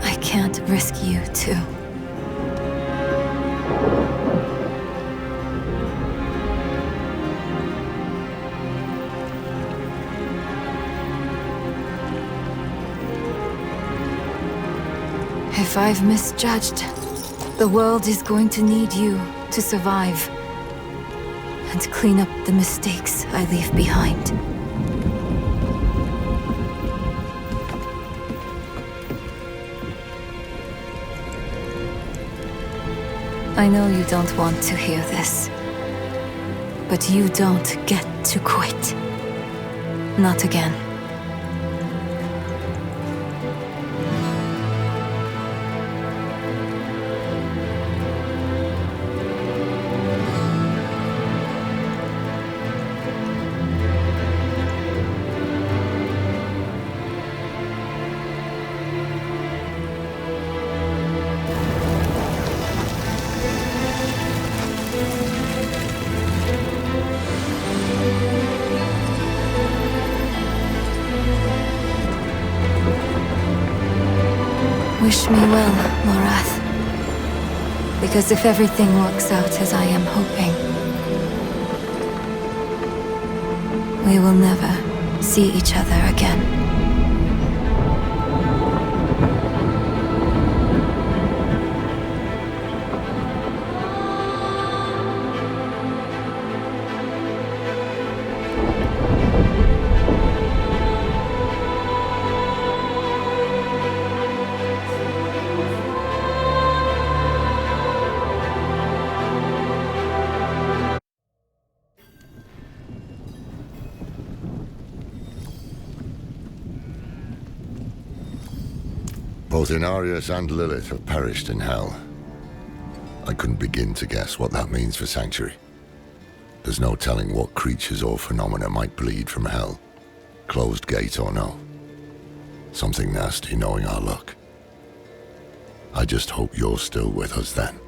I can't risk you too. If I've misjudged, the world is going to need you to survive and clean up the mistakes I leave behind. I know you don't want to hear this, but you don't get to quit. Not again. Wish me well, Lorath. Because if everything works out as I am hoping, we will never see each other again. Both Inarius and Lilith have perished in Hell. I couldn't begin to guess what that means for Sanctuary. There's no telling what creatures or phenomena might bleed from Hell, closed gate or no. Something nasty knowing our luck. I just hope you're still with us then.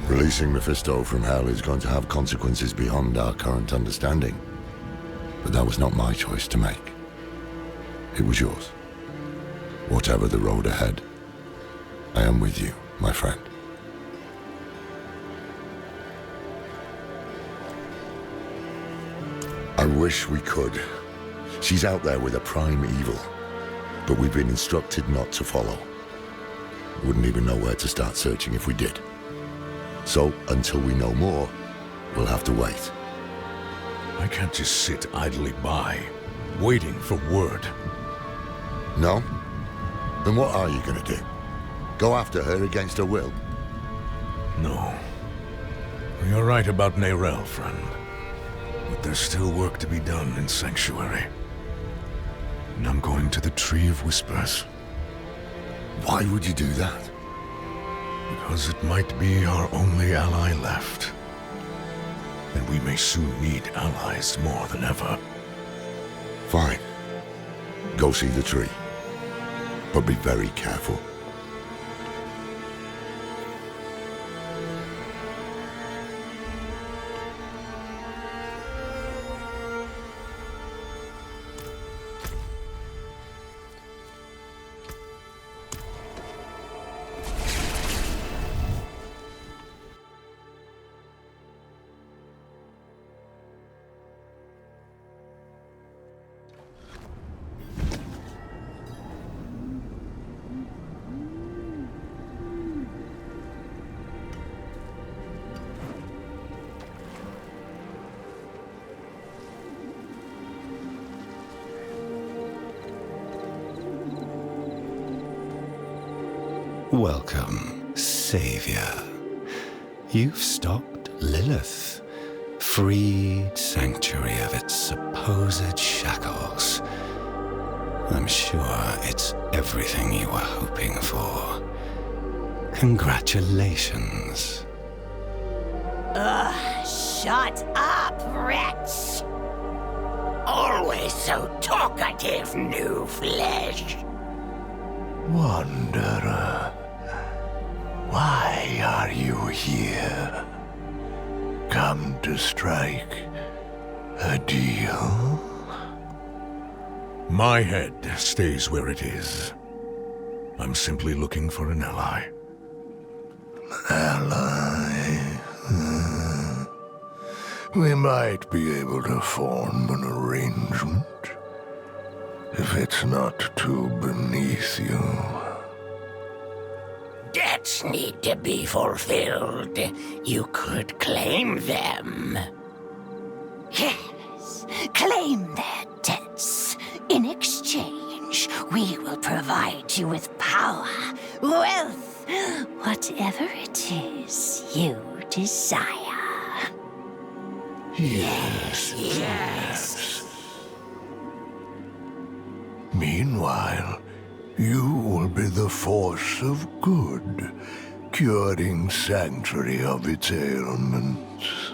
Releasing Mephisto from Hell is going to have consequences beyond our current understanding. But that was not my choice to make. It was yours. Whatever the road ahead, I am with you, my friend. wish we could. She's out there with a prime evil, but we've been instructed not to follow. Wouldn't even know where to start searching if we did. So, until we know more, we'll have to wait. I can't just sit idly by, waiting for word. No? Then what are you gonna do? Go after her against her will? No. You're right about Neyrelle, friend. But there's still work to be done in Sanctuary. And I'm going to the Tree of Whispers. Why would you do that? Because it might be our only ally left. And we may soon need allies more than ever. Fine. Go see the tree. But be very careful. Welcome, Savior. You've stopped Lilith, freed Sanctuary of its supposed shackles. I'm sure it's everything you were hoping for. Congratulations. Ugh, shut up, wretch! Always so talkative, new flesh. Wanderer, why are you here? Come to strike a deal? My head stays where it is. I'm simply looking for an ally. Ally? We might be able to form an arrangement. If it's not too beneath you. Debts need to be fulfilled. You could claim them. Yes, claim their debts. In exchange, we will provide you with power, wealth, whatever it is you desire. Yes. Meanwhile, you will be the force of good, curing Sanctuary of its ailments.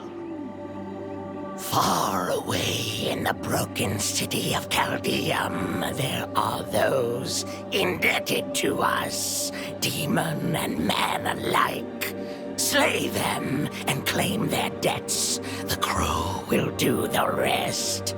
Far away in the broken city of Caldeum, there are those indebted to us, demon and man alike. Slay them and claim their debts. The crow will do the rest.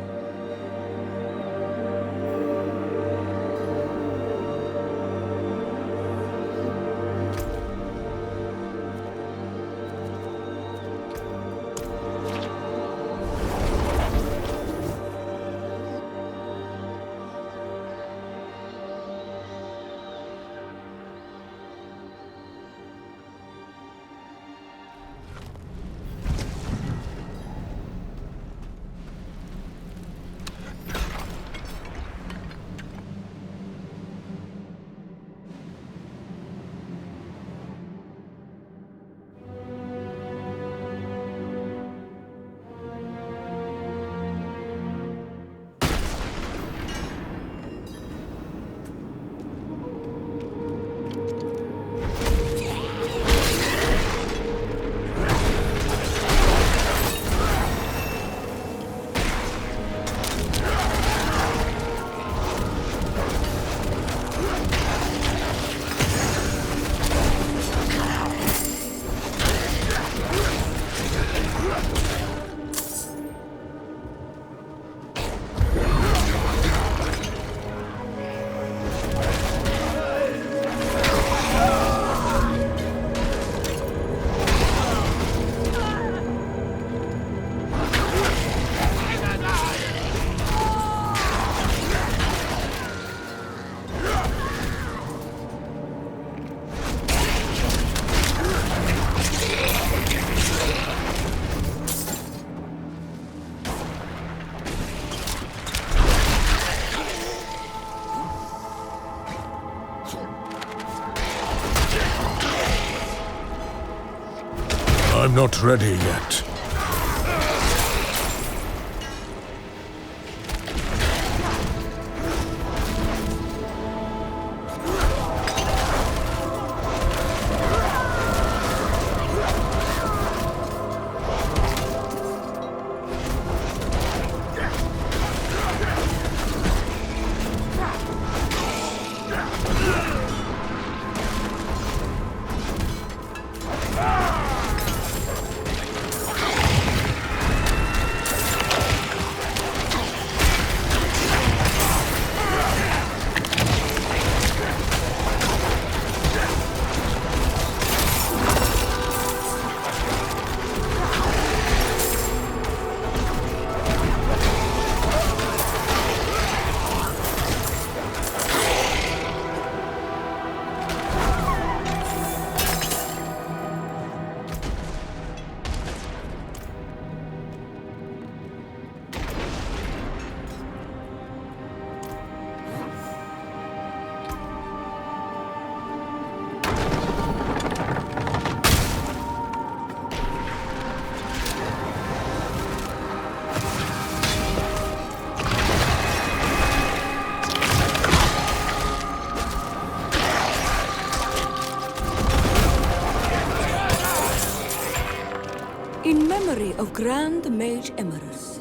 I'm not ready yet. In memory of Grand Mage Emerus.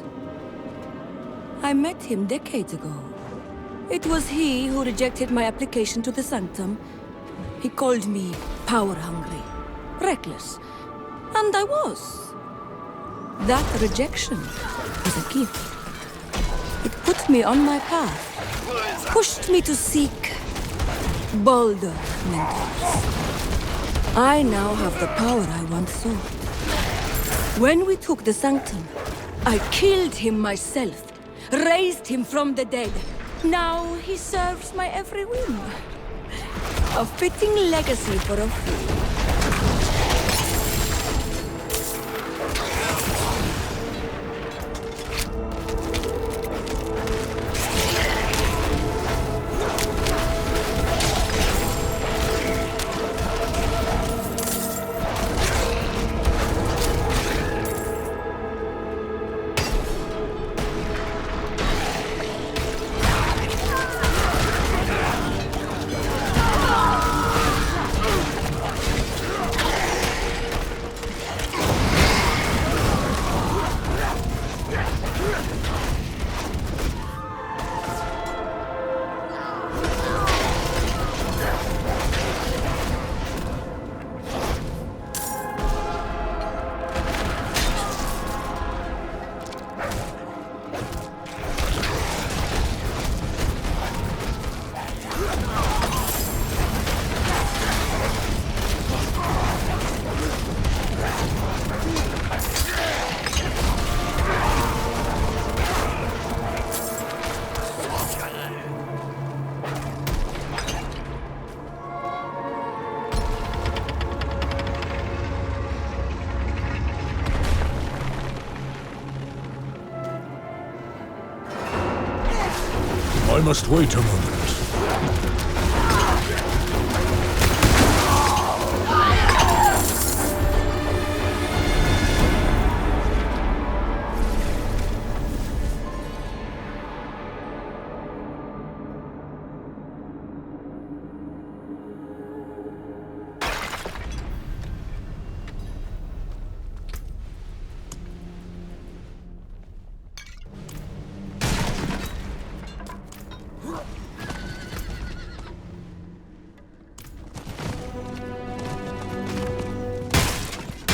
I met him decades ago. It was he who rejected my application to the Sanctum. He called me power-hungry, reckless, and I was. That rejection was a gift. It put me on my path, pushed me to seek bolder mentors. I now have the power I once sought. When we took the Sanctum, I killed him myself, raised him from the dead. Now he serves my every whim. A fitting legacy for a fool. I must wait a moment.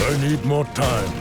I need more time.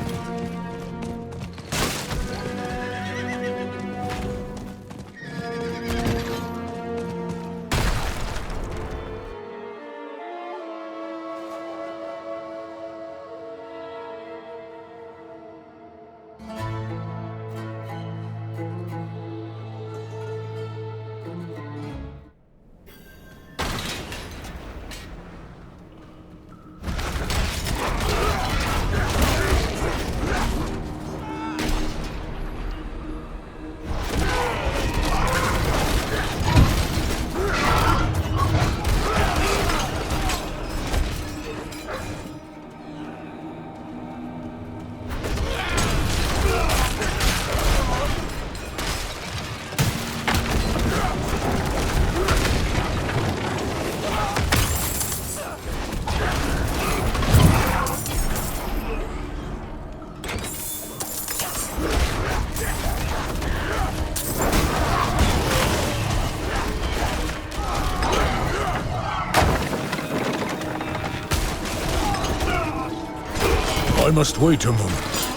I must wait a moment.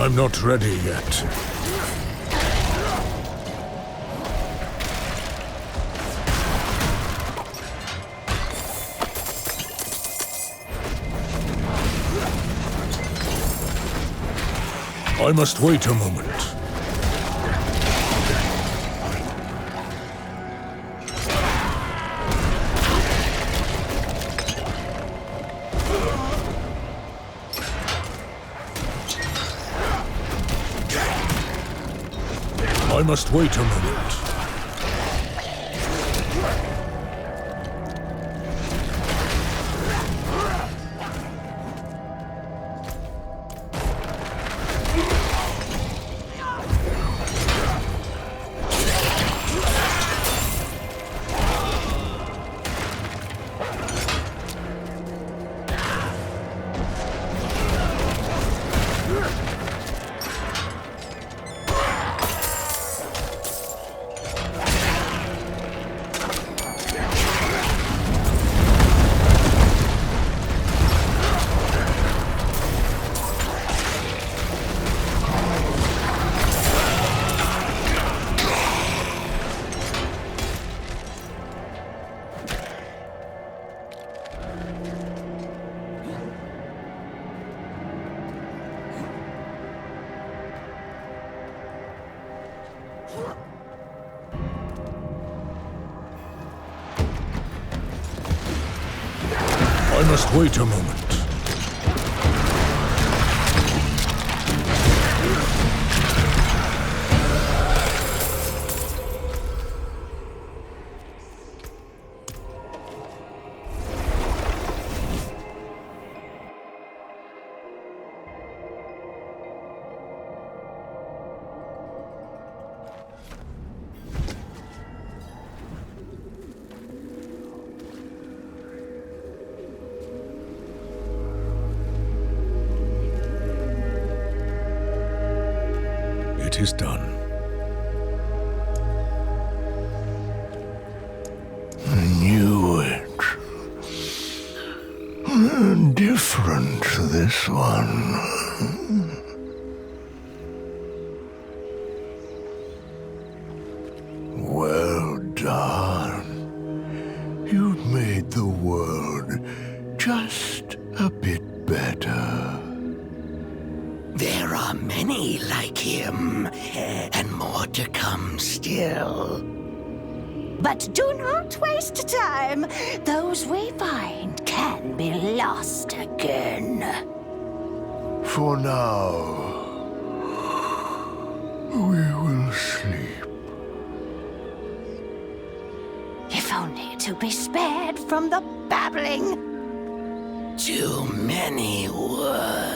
I'm not ready yet. I must wait a moment. I must wait a moment. I must wait a moment. It is done. I knew it. Different, this one. Well done. You've made the world just a bit better. There are many like him, and more to come still. But do not waste time. Those we find can be lost again. For now, we will sleep. If only to be spared from the babbling. Too many words.